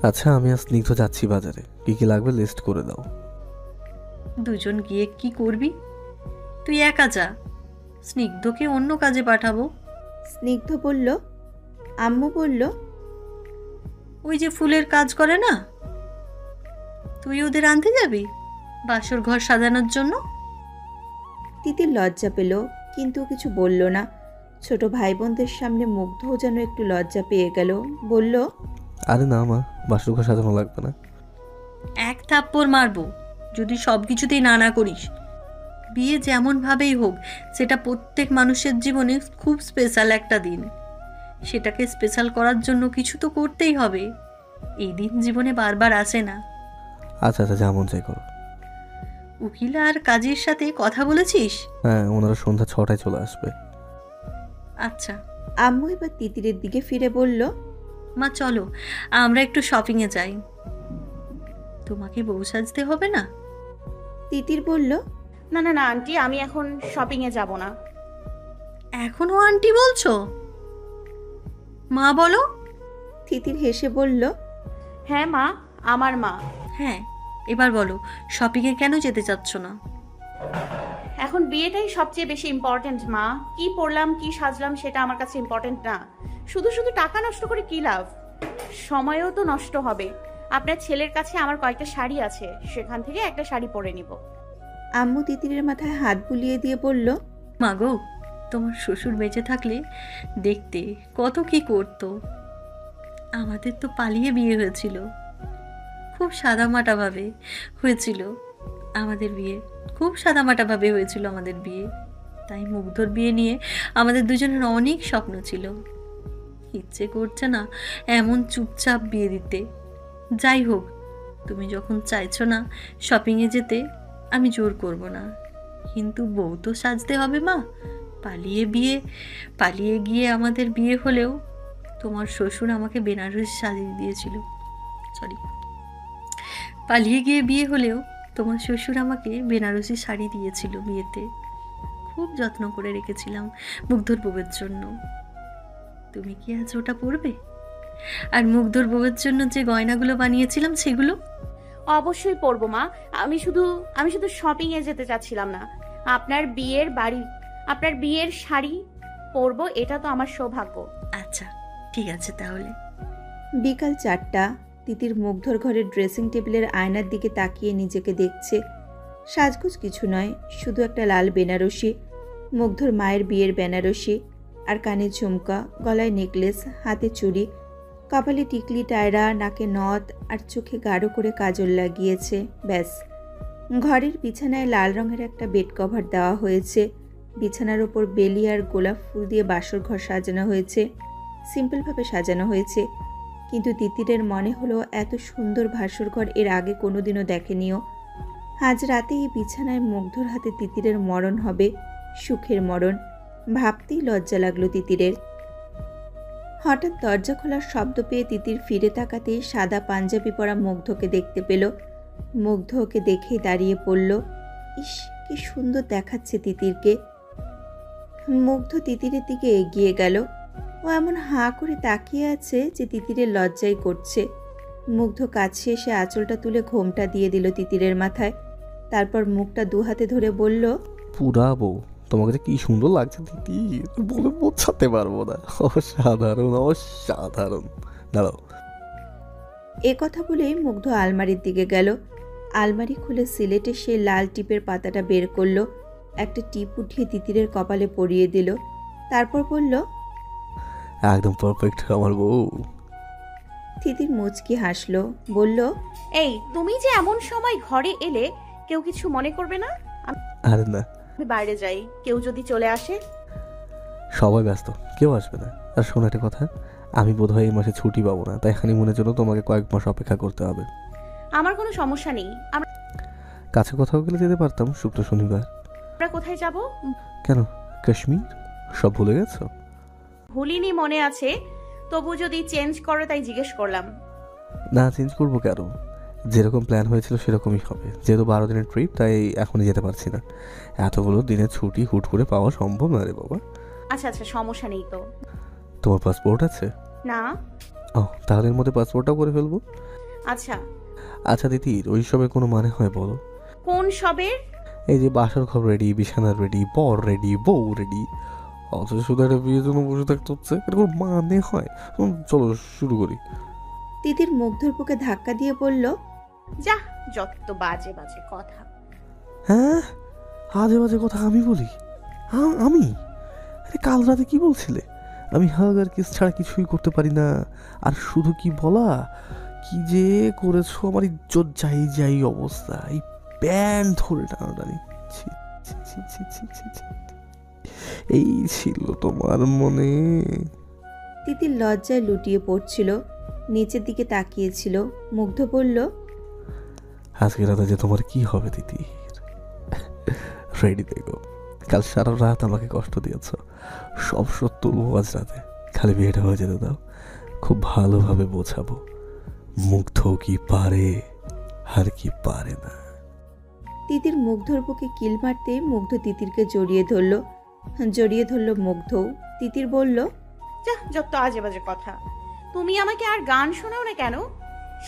আচ্ছা, আমি আজ স্নিগ্ধ যাচ্ছি বাজারে, কি কি লাগবে লিস্ট করে দাও। দুজন গিয়ে কি করবি? তুই একা যা, স্নিগ্ধকে অন্য কাজে পাঠাবো। স্নিগ্ধ বলল। আম্মু বলল, ওই যে ফুলের কাজ করে না, তুই ওদের আনতে যাবি বাসর ঘর সাজানোর জন্য। তিতির লজ্জা পেল, কিন্তু কিছু বলল না। ছোট ভাই বোনদের সামনে মুগ্ধও যেন একটু লজ্জা পেয়ে গেল। বলল, আরে না মা, বাসর ঘর সাজানো লাগবে না। এক থাপ্পড় মারবো যদি সব কিছুতেই না করিস। বিয়ে যেমনভাবেই হোক, সেটা প্রত্যেক মানুষের জীবনে খুব স্পেশাল একটা দিন। সেটাকে স্পেশাল করার জন্য কিছু তো করতেই হবে। এই দিন জীবনে বারবার আসে না। আচ্ছা আচ্ছা, যা মন চাই করো। উকিল আর কাজীর সাথে কথা বলেছিস? হ্যাঁ, ওনারা সন্ধ্যা 6টায় চলে আসবে। আচ্ছা। আম্মু এবার তিতিরের দিকে ফিরে বলল, মা চলো, আমরা একটু শপিংয়ে যাই। তোমাকে বউ সাজতে হবে না? তিতির বলল, না না না আন্টি, আমি এখন শপিংয়ে যাব না। এখনো আন্টি বলছো? মা বলো। তিতির হেসে বলল, হ্যাঁ মা, আমার মা। হ্যাঁ, এবার বলো, শপিংয়ে কেন যেতে চাচ্ছ না? এখন বিয়েটাই সবচেয়ে বেশি ইম্পর্ট্যান্ট মা। কি পরলাম কি সাজলাম সেটা আমার কাছে ইম্পর্ট্যান্ট না। শুধু শুধু টাকা নষ্ট করে কি লাভ? সময়ও তো নষ্ট হবে। আপনার ছেলের কাছে আমার কয়েকটা শাড়ি আছে, সেখান থেকে একটা শাড়ি পরে নিব। আম্মু তিতিরের মাথায় হাত বুলিয়ে দিয়ে বলল, মাগো, তোমার শ্বশুর বেঁচে থাকলে দেখতে কত কি করতো। আমাদের তো পালিয়ে বিয়ে হয়েছিল, খুব সাদামাটাভাবে হয়েছিল আমাদের বিয়ে, খুব সাদামাটাভাবে হয়েছিল আমাদের বিয়ে। তাই মুগ্ধর বিয়ে নিয়ে আমাদের দুজনের অনেক স্বপ্ন ছিল। ইচ্ছে করছে না এমন চুপচাপ বিয়ে দিতে। যাই হোক, তুমি যখন চাইছো না শপিংয়ে যেতে, আমি জোর করব না। কিন্তু বউ তো সাজতে হবে মা। পালিয়ে গিয়ে আমাদের বিয়ে হলেও তোমার শ্বশুর আমাকে বেনারসি সাজিয়ে দিয়েছিল। পালিয়ে গিয়ে বিয়ে হলেও তোমার শ্বশুর আমাকে বেনারসি শাড়ি দিয়েছিল বিয়েতে। খুব যত্ন করে রেখেছিলাম মুগ্ধর বউয়ের জন্য। তুমি কি আজ ওটা পরবে? আর মুগ্ধর বউয়ের জন্য যে গয়নাগুলো বানিয়েছিলাম সেগুলো? অবশ্যই পরবো মা। আমি শুধু শপিং এ যেতে চাচ্ছিলাম না। আপনার বিয়ের শাড়ি পরবো, এটা তো আমার সৌভাগ্য। আচ্ছা ঠিক আছে তাহলে। বিকাল 4টা। তিতির মুগ্ধর ঘরের ড্রেসিং টেবিলের আয়নার দিকে তাকিয়ে নিজেকে দেখছে। সাজগোজ কিছু নয়, শুধু একটা লাল বেনারসি, মুগ্ধর মায়ের বিয়ের বেনারসি, আর কানে ঝুমকা, গলায় নেকলেস, হাতে চুড়ি, কপালে টিকলি টায়রা, নাকে নথ, আর চোখে গাঢ় করে কাজল লাগিয়েছে। ব্যাস। ঘরের বিছানায় লাল রঙের একটা বেড কভার দেওয়া হয়েছে। বিছানার ওপর বেলি আর গোলাপ ফুল দিয়ে বাসর ঘর সাজানো হয়েছে। সিম্পলভাবে সাজানো হয়েছে, কিন্তু তিতিরের মনে হলো এত সুন্দর ভাসর ঘর এর আগে কোনোদিনও দেখেনিও। আজ রাতে এই বিছানায় মুগ্ধর হাতে তিতিরের মরণ হবে, সুখের মরণ। ভাবতেই লজ্জা লাগলো তিতিরের। হঠাৎ দরজা খোলার শব্দ পেয়ে তিতির ফিরে তাকাতেই সাদা পাঞ্জাবি পরা মুগ্ধকে দেখতে পেল। মুগ্ধ ওকে দেখেই দাঁড়িয়ে পড়ল। ইস, কি সুন্দর দেখাচ্ছে তিতিরকে। মুগ্ধ তিতিরের দিকে এগিয়ে গেল। ও এমন হাঁ করে তাকিয়ে আছে যে তিতিরের লজ্জাই করছে। মুগ্ধ কাছে এসে আঁচলটা তুলে ঘোমটা দিয়ে দিল তিতিরের মাথায়। তারপর মুখটা দুহাতে ধরে বলল, পুরা বউ, তোমাকে যে কি সুন্দর লাগছে দিদি, বলে বোঝাতে পারবো না। অসাধারণ অসাধারণ। দাঁড়াও। এ কথা বলেই মুগ্ধ আলমারির দিকে গেল। আলমারি খুলে সিলেটে সে লাল টিপের পাতাটা বের করলো। একটা টিপ উঠিয়ে তিতিরের কপালে পরিয়ে দিল। তারপর বলল, একদম পারফেক্ট আমার বউ। তিতির মুচকি হাসলো, বলল, এই তুমি যে এমন সময় ঘরে এলে, কেউ কিছু মনে করবে না? আরে না, আমি বাইরে যাই, কেউ যদি চলে আসে। সবাই ব্যস্ত, কেউ আসবে না। আর শোনো একটা কথা, আমি বোধহয় এই মাসে ছুটি পাবো না, তাই হানিমুনের জন্য তোমাকে কয়েক মাস অপেক্ষা করতে হবে। আমার কোনো সমস্যা নেই। কাছে কোথাও গেলে যেতে পারতাম শুক্র শনিবার। আমরা কোথায় যাব? কেন, কাশ্মীর? সব ভুলে গেছো? ভুলিনি, মনে আছে। তবু যদি চেঞ্জ করো তাই জিজ্ঞেস করলাম। না, চেঞ্জ করবো কেন? যেরকম প্ল্যান হয়েছিল সেরকমই হবে। যেহেতু 12 দিনের ট্রিপ, তাই এখনই যেতে পারছি না। এতগুলো দিনের ছুটি হুট করে পাওয়া সম্ভব না রে বাবা। আচ্ছা সমস্যা নেই তো। তোমার পাসপোর্ট আছে? না। ও, তাহলে এর মধ্যে পাসপোর্টটাও করে ফেলবো। আচ্ছা আচ্ছা দিদির ওই সবের কোনো মানে হয় বলো? কোন সবের? এই যে বাসর ঘর রেডি, বিছানা রেডি, বর রেডি, বউ রেডি, অথচ শুধু একটা বিয়ের জন্য বসে থাকতে হচ্ছে। এটা কোনো মানে হয়? চলো শুরু করি। তিতির মুগ্ধর বুকে ধাক্কা দিয়ে বলল, যা, যত বাজে বাজে কথা। হ্যাঁ, আজে বাজে কথা আমি বলি? আমি? আরে কাল রাতে কি বলছিলে? আমি হাগ আর কিস ছাড়া কিছুই করতে পারি না। আর শুধু কি বলা, কি যে করেছো, আমার ইজ্জত যাই অবস্থা। এই প্যান্ট ধরে টানাটানি, এই ছিল তোমার মনে? তিতির লজ্জায় লুটিয়ে পড়ছিল, নিচের দিকে তাকিয়েছিল। মুগ্ধ বলল, আজকে রাতে যে তোমার কি হবে দিদি, রেডি দেখো। কাল সারা রাত আমাকে কষ্ট দিয়েছ, সব সত্য তুলবো আজ রাতে। খালি বিয়েটা হয়ে যেতে দাও, খুব ভালোভাবে বোঝাবো মুগ্ধ কি পারে আর কি পারে না। তিতির মুগ্ধর বুকে কিল মারতে মুগ্ধ তিতিরকে জড়িয়ে ধরল মুগ্ধ। তিতির বলল, যা, যত আজে বাজে কথা। তুমি আমাকে আর গান শোনাও না কেন?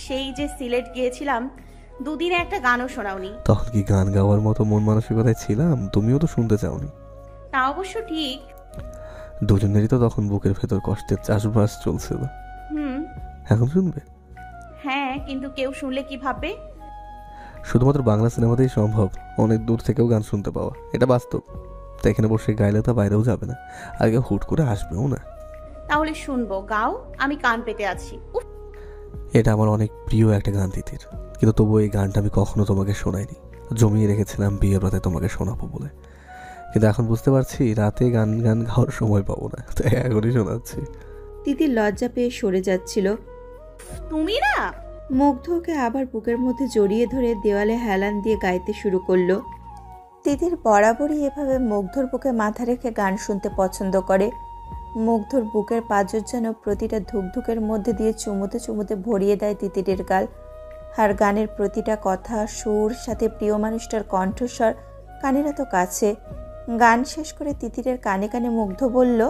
সেই যে সিলেট গিয়েছিলাম, দুদিনে একটা গানও শোনাওনি। তখন কি গান গাওয়ার মতো মন মানসিকতায় ছিলাম? তুমিও তো শুনতে চাওনি। তা অবশ্য ঠিক। দুজনেরই তো তখন বুকের ভেতর কষ্টের চাষবাস চলছিল। হুম। এখন শুনবে? হ্যাঁ, কিন্তু কেউ শুনলে কি ভাববে? শুধুমাত্র বাংলা সিনেমাতেই সম্ভব অনেক দূর থেকেও গান শুনতে পাওয়া, এটা বাস্তব। তাই এখানে বসে গাইলে তা বাইরেও যাবে না, আর কেউ হুট করে আসবেও না। তাহলে শুনবো, গাও, আমি কান পেতে আছি। উফ, এটা আমার অনেক প্রিয় একটা গান তিতির, কিন্তু তবুও এই গানটা আমি কখনো তোমাকে শোনাইনি। জমিয়ে রেখেছিলাম বিয়ের রাতে তোমাকে শোনাবো বলে, কিন্তু এখন বুঝতে পারছি রাতে গান গান গাওয়ার সময় পাবো না, তাই এখনই শোনাচ্ছি। তিতির লজ্জা পেয়ে সরে যাচ্ছিল। তুমি না। মুগ্ধ ওকে আবার বুকের মধ্যে জড়িয়ে ধরে দেওয়ালে হেলান দিয়ে গাইতে শুরু করলো। তিতির বরাবরই এভাবে মুগ্ধর বুকে মাথা রেখে গান শুনতে পছন্দ করে। মুগ্ধর বুকের পাঁজর যেন প্রতিটা ধুকধুকের মধ্যে দিয়ে চুমুতে চুমুতে ভরিয়ে দেয় তিতিরের গাল। আর গানের প্রতিটা কথা, সুর, সাথে প্রিয় মানুষটার কণ্ঠস্বর কানের এত কাছে। গান শেষ করে তিতিরের কানে কানে মুগ্ধ বলল,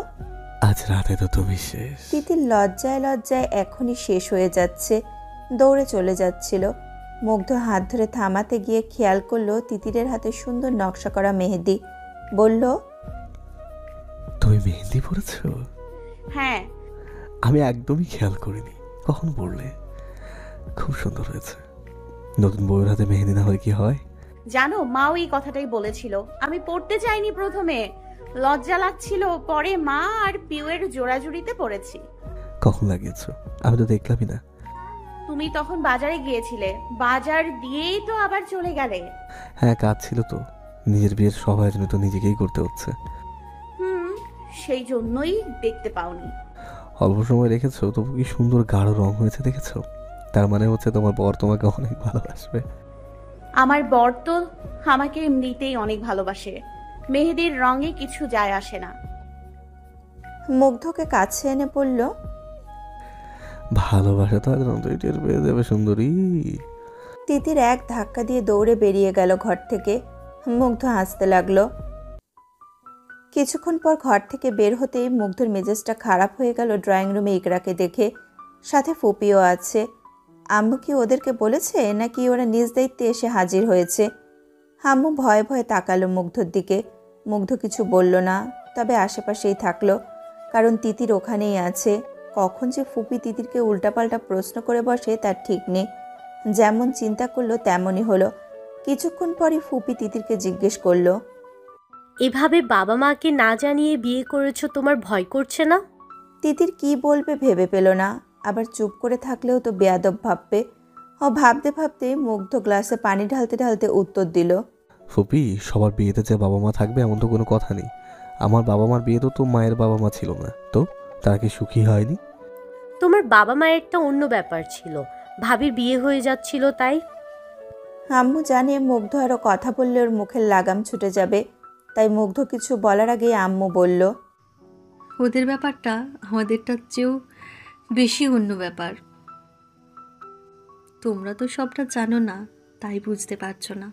আজ রাতে তো তুমি শেষ। তিতির লজ্জায় লজ্জায় এখনই শেষ হয়ে যাচ্ছে, দৌড়ে চলে যাচ্ছিল। মুগ্ধ হাত ধরে থামাতে গিয়ে খেয়াল করলো তিতিরের হাতে সুন্দর নকশা করা মেহেদি। বলল, তুমি মেহেন্দি পড়েছো? হ্যাঁ। আমি একদমই খেয়াল করিনি, কখন পড়লে? খুব সুন্দর হয়েছে। নতুন বউয়ের হাতে মেহেন্দি না হলে কি হয়? জানো, মাও এই কথাটাই বলেছিল। আমি পড়তে চাইনি প্রথমে, লজ্জা লাগছিল। পরে মা আর পিউয়ের জোড়াজুড়িতে পড়েছি। কখন লাগিয়েছো? আমি তো দেখলামই না। তুমি তখন বাজারে গিয়েছিলে, বাজার দিয়েই তো আবার চলে গেলে। হ্যাঁ, কাজ ছিল তো, নিজের বিয়ের সব আয়োজন তো নিজেকেই করতে হচ্ছে। হুম, সেই জন্যই দেখতে পাওনি। অল্প সময় রেখেছো, তবু কি সুন্দর গাঢ় রং হয়েছে দেখেছো? তার মানে হচ্ছে তোমার বর তোমাকে অনেক ভালোবাসবে। আমার বর তো আমাকে এমনিতেই অনেক ভালোবাসে, মেহেদির রঙে কিছু যায় আসে না। মুগ্ধকে কাছে এনে বলল, ভালোবাসা তো আজ অন্তই টের পেয়ে যাবে সুন্দরী। তিতির এক ধাক্কা দিয়ে দৌড়ে বেরিয়ে গেল ঘর থেকে। মুগ্ধ হাসতে লাগলো। কিছুক্ষণ পর ঘর থেকে বের হতেই মুগ্ধর মেজাজটা খারাপ হয়ে গেল ড্রয়িং রুমে ইকরাকে দেখে। সাথে ফুপিও আছে। আম্মু কি ওদেরকে বলেছে, নাকি ওরা নিজ দায়িত্বে এসে হাজির হয়েছে? আম্মু ভয়ে ভয়ে তাকালো মুগ্ধর দিকে। মুগ্ধ কিছু বলল না, তবে আশেপাশেই থাকলো, কারণ তিতির ওখানেই আছে। কখন যে ফুপি তিতিরকে উল্টাপাল্টা প্রশ্ন করে বসে তার ঠিক নেই। যেমন চিন্তা করলো তেমনই হলো। কিছুক্ষণ পরই ফুপি তিতিরকে জিজ্ঞেস করলো, এভাবে বাবা মাকে না জানিয়ে বিয়ে করেছো, তোমার ভয় করছে না? তিতির কি বলবে ভেবে পেল না, আবার চুপ করে থাকলেও তো বেয়াদব ভাববে। ও ভাবতে ভাবতে মুগ্ধ গ্লাসে পানি ঢালতে ঢালতে উত্তর দিল, ফুপি, সবার বিয়েতে যে বাবা মা থাকবে এমন তো কোনো কথা নেই। আমার বাবা মার বিয়েতে তো মায়ের বাবা মা ছিল না, তো তারা কি সুখী হয়নি? তোমার বাবা মায়েরটা অন্য ব্যাপার ছিল, ভাবির বিয়ে হয়ে যাচ্ছিল তাই। আম্মু জানে মুগ্ধ আরও কথা বললে ওর মুখের লাগাম ছুটে যাবে, তাই মুগ্ধ কিছু বলার আগেই আম্মু বলল, ওদের ব্যাপারটা আমাদেরটার চেয়েও বেশি অন্য ব্যাপার। তোমরা তো সবটা জানো না, তাই বুঝতে পারছো না।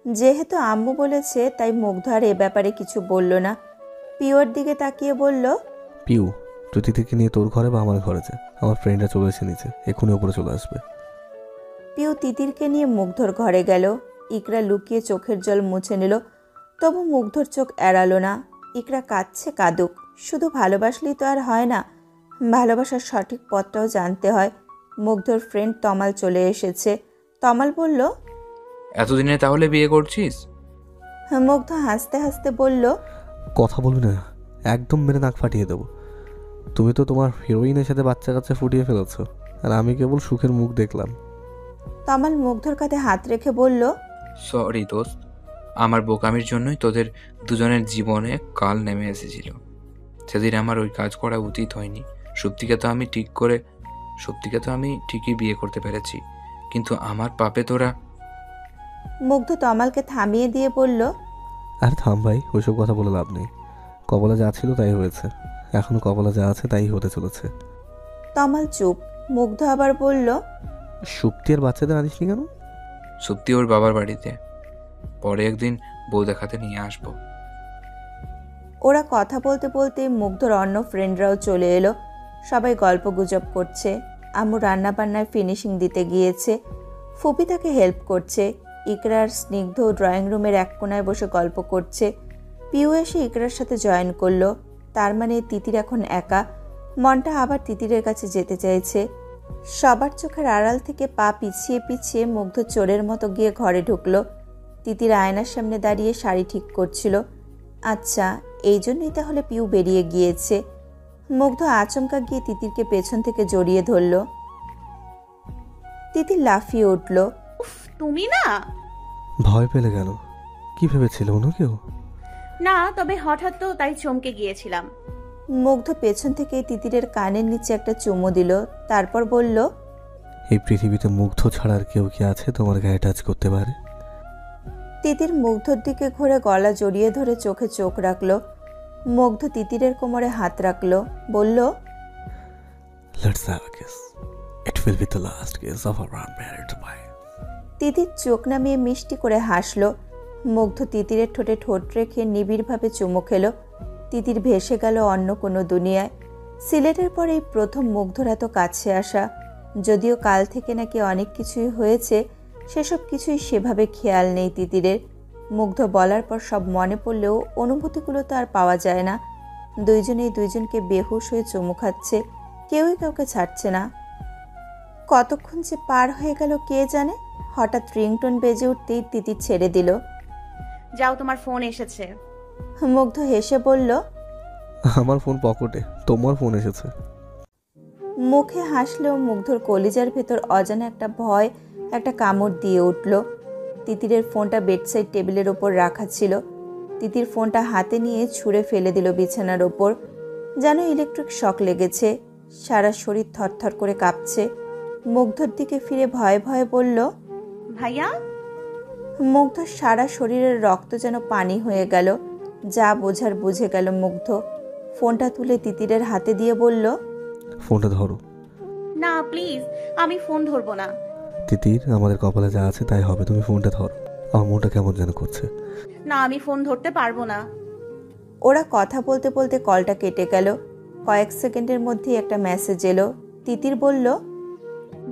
যেহেতু আম্মু বলেছে তাই মুগ্ধ আর এ ব্যাপারে কিছু বলল না। পিওর দিকে তাকিয়ে বলল, পিউ, তুই তিতিরকে নিয়ে তোর ঘরে বা আমার ঘরে যা। আমার ফ্রেন্ডরা চলে এসে নিচে, এক্ষুনি ওপরে চলে আসবে। পিউ তিতিরকে নিয়ে মুগ্ধর ঘরে গেল। ইকরা লুকিয়ে চোখের জল মুছে নিল, তবু মুগ্ধর চোখ এড়ালো না। ইকরা কাঁদছে কাঁদুক, শুধু ভালোবাসলেই তো আর হয় না, ভালোবাসার সঠিক পথটাও জানতে হয়। মুগ্ধর ফ্রেন্ড তমাল চলে এসেছে। তমাল বলল, এতদিনে তাহলে বিয়ে করছিস? মুগ্ধ হাসতে হাসতে বলল, কথা বলবি না, একদম মেরে নাক ফাটিয়ে দেবো। তুমি তো তোমার হিরোইনের সাথে বাচ্চা কাচ্চা ফুটিয়ে ফেলেছো, আর আমি কেবল সুখের মুখ দেখলাম। তমাল মুগ্ধর কাঁধে হাত রেখে বলল, সরি দোস্ত, আমার বোকামির জন্যই তোদের দুজনের জীবনে কাল নেমে এসেছিল। সেদিন আমার ওই কাজ করা উচিত হয়নি। সত্যিকে তো আমি ঠিকই বিয়ে করতে পেরেছি, কিন্তু আমার পাপে তোরা। মুগ্ধ তমালকে থামিয়ে দিয়ে বলল, আর থাম ভাই, ওইসব কথা বলে লাভ নেই। কপালে যা ছিল তাই হয়েছে, এখনো কপালে যা আছে তাই হতে চলেছে। তমাল চুপ। মুগ্ধ আবার বলল, সুপ্তি আর বাচ্চাদের আনিসনি কেন? সত্যি ওর বাবার বাড়িতে, পরে একদিন বউ দেখাতে নিয়ে আসবো। ওরা কথা বলতে বলতে মুগ্ধর অন্য ফ্রেন্ডরাও চলে এলো। সবাই গল্প গুজব করছে। আম্মু রান্নাবান্নার ফিনিশিং দিতে গিয়েছে। ফুপি তাকে হেল্প করছে। ইকরার স্নিগ্ধ ড্রয়িং রুমের এক কোনায় বসে গল্প করছে। পিউ এসে ইকরার সাথে জয়েন করলো। তার মানে তিতির এখন একা। মনটা আবার তিতিরের কাছে যেতে চাইছে। সবার চোখের আড়াল থেকে পা পিছিয়ে পিছিয়ে মুগ্ধ চোরের মতো গিয়ে ঘরে ঢুকলো। তিতির আয়নার সামনে দাঁড়িয়ে শাড়ি ঠিক করছিল। আচ্ছা, এই জন্যই তাহলে পিউ বেরিয়ে গিয়েছে। মুগ্ধ আচমকা গিয়ে তিতিরকে পেছন থেকে জড়িয়ে ধরল। তিতির লাফিয়ে উঠল। উফ, তুমি না। ভয় পেলে কেন? কি ভেবেছিল অন্য কেউ? না, তবে হঠাৎ তো তাই চমকে গিয়েছিলাম। মুগ্ধ পেছন থেকে তিতিরের কানের নিচে একটা চুমু দিল, তারপর বলল, এই পৃথিবীতে মুগ্ধ ছাড়া আর কেউ কি আছে তোমার গায়ে টাচ করতে পারে? তিতির মুগ্ধর দিকে ঘুরে গলা জড়িয়ে ধরে চোখে চোখ রাখল। মুগ্ধ তিতিরের কোমরে হাত রাখল, বলল, let's have a kiss. It will be the last kiss of our unmarried life. Titir চোখ নামিয়ে মিষ্টি করে হাসল। মুগ্ধ তিতিরের ঠোঁটে ঠোঁট রেখে নিবিড়ভাবে চুমু খেল। তিতির ভেসে গেল অন্য কোনো দুনিয়ায়। সিলেটের পর এই প্রথম মুগ্ধর এত কাছে আসা। যদিও কাল থেকে নাকি অনেক কিছুই হয়েছে, সেসব কিছুই সেভাবে খেয়াল নেই তিতিরের। মুগ্ধ বলার পর সব মনে পড়লেও অনুভূতিগুলো তো আর পাওয়া যায় না। দুইজনেই দুইজনকে বেহুশ হয়ে চুমু খাচ্ছে, কেউই কাউকে ছাড়ছে না। কতক্ষণ যে পার হয়ে গেল কে জানে। হঠাৎ রিংটোন বেজে উঠতেই তিতির ছেড়ে দিল। যাও, তোমার ফোন এসেছে। মুগ্ধ হেসে বলল, আমার ফোন পকেটে, তোমার ফোন এসেছে। মুখে হাসলেও মুগ্ধর কলিজার ভেতর অজানা একটা ভয়, একটা কামড় দিয়ে উঠল। তিতিরের ফোনটা বেডসাইড টেবিলের ওপর রাখা ছিল। তিতির ফোনটা হাতে নিয়ে ছুঁড়ে ফেলে দিল বিছানার ওপর। যেন ইলেকট্রিক শক লেগেছে, সারা শরীর থরথর করে কাঁপছে। মুগ্ধর দিকে ফিরে ভয়ে ভয়ে বলল, ভাইয়া। মুগ্ধর সারা শরীরের রক্ত যেন পানি হয়ে গেল। যা বোঝার বুঝে গেল মুগ্ধ। ফোনটা তুলে তিতিরের হাতে দিয়ে বলল, ফোনটা ধরো। না প্লিজ, আমি ফোন ধরবো না। তিতির, আমাদের কপালে যা আছে তাই হবে, তুমি ফোনটা ধরো। আমার মনটা কেমন যেন করছে। না, আমি ফোন ধরতে পারবো না। ওরা কথা বলতে বলতে কলটা কেটে গেল। কয়েক সেকেন্ডের মধ্যেই একটা মেসেজ এলো। তিতির বলল,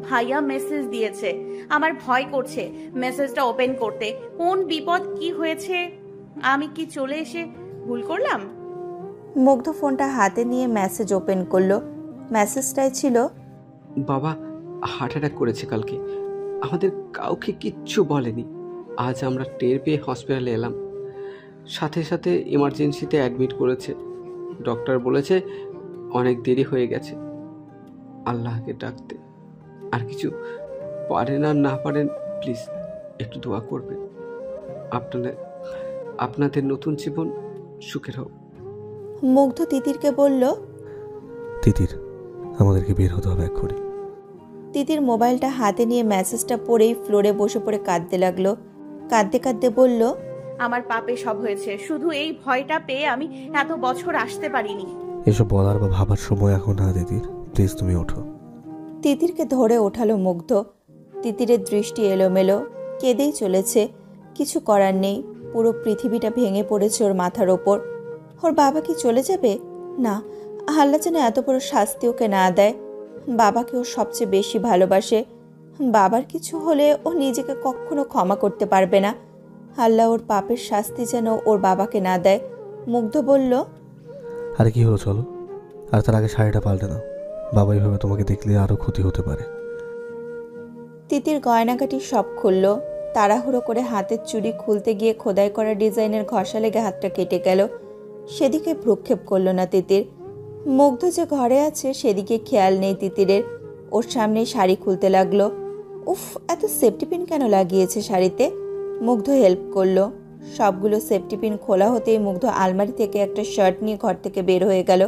ভাইয়া মেসেজ দিয়েছে। আমার ভয় করছে মেসেজটা ওপেন করতে। কোন বিপদ কি হয়েছে? আমি কি চলে এসে ভুল করলাম? মুগ্ধ ফোনটা হাতে নিয়ে মেসেজ ওপেন করলো। মেসেজটাই ছিল, বাবা হার্ট অ্যাটাক করেছে কালকে, আমাদের কাউকে কিচ্ছু বলেনি। আজ আমরা টের পেয়ে হসপিটালে এলাম, সাথে সাথে ইমার্জেন্সিতে অ্যাডমিট করেছে। ডক্টর বলেছে অনেক দেরি হয়ে গেছে। আল্লাহকে ডাকতে। আর কিছু পারেন আর না পারেন প্লিজ একটু দোয়া করবেন। আপনাদের নতুন জীবন সুখের হোক। মুগ্ধ তিতিরকে বলল, তিতির, আমাদেরকে বের হতে হবে এক্ষুনি। তিতির মোবাইলটা হাতে নিয়ে মেসেজটা পড়েই ফ্লোরে বসে পড়ে কাঁদতে লাগলো। কাঁদতে কাঁদতে বলল, আমার পাপে সব হয়েছে। শুধু এই ভয়টা পেয়ে আমি এত বছর আসতে পারিনি। এসব বলার বা ভাবার সময় এখন না তিতির, প্লিজ তুমি ওঠো। তিতিরকে ধরে ওঠালো মুগ্ধ। তিতিরের দৃষ্টি এলোমেলো, কেঁদেই চলেছে। কিছু করার নেই, পুরো পৃথিবীটা ভেঙে পড়েছে ওর মাথার ওপর। ওর বাবা কি চলে যাবে? না, আল্লাহ যেন এত বড় শাস্তি ওকে না দেয়। বাবাকে ও সবচেয়ে বেশি ভালোবাসে। বাবার কিছু হলে ও নিজেকে কখনো ক্ষমা করতে পারবে না। আল্লাহ ওর পাপের শাস্তি যেন ওর বাবাকে না দেয়। মুগ্ধ বলল, আরে কি হলো, চলো। আর তার আগে শাড়িটা পাল্টে নাও, বাবা এইভাবে তোমাকে দেখলে আরো ক্ষতি হতে পারে। তিতির গয়নাগাটি সব খুলল। তাড়াহুড়ো করে হাতের চুড়ি খুলতে গিয়ে খোদাই করা ডিজাইনের ঘষা লেগে হাতটা কেটে গেল। সেদিকে ভ্রুক্ষেপ করল না তিতির। মুগ্ধ যে ঘরে আছে সেদিকে খেয়াল নেই তিতিরের। ওর সামনে শাড়ি খুলতে লাগলো। উফ, এত সেফটিপিন কেন লাগিয়েছে শাড়িতে? মুগ্ধ হেল্প করলো। সবগুলো সেফটিপিন খোলা হতেই মুগ্ধ আলমারি থেকে একটা শার্ট নিয়ে ঘর থেকে বের হয়ে গেল।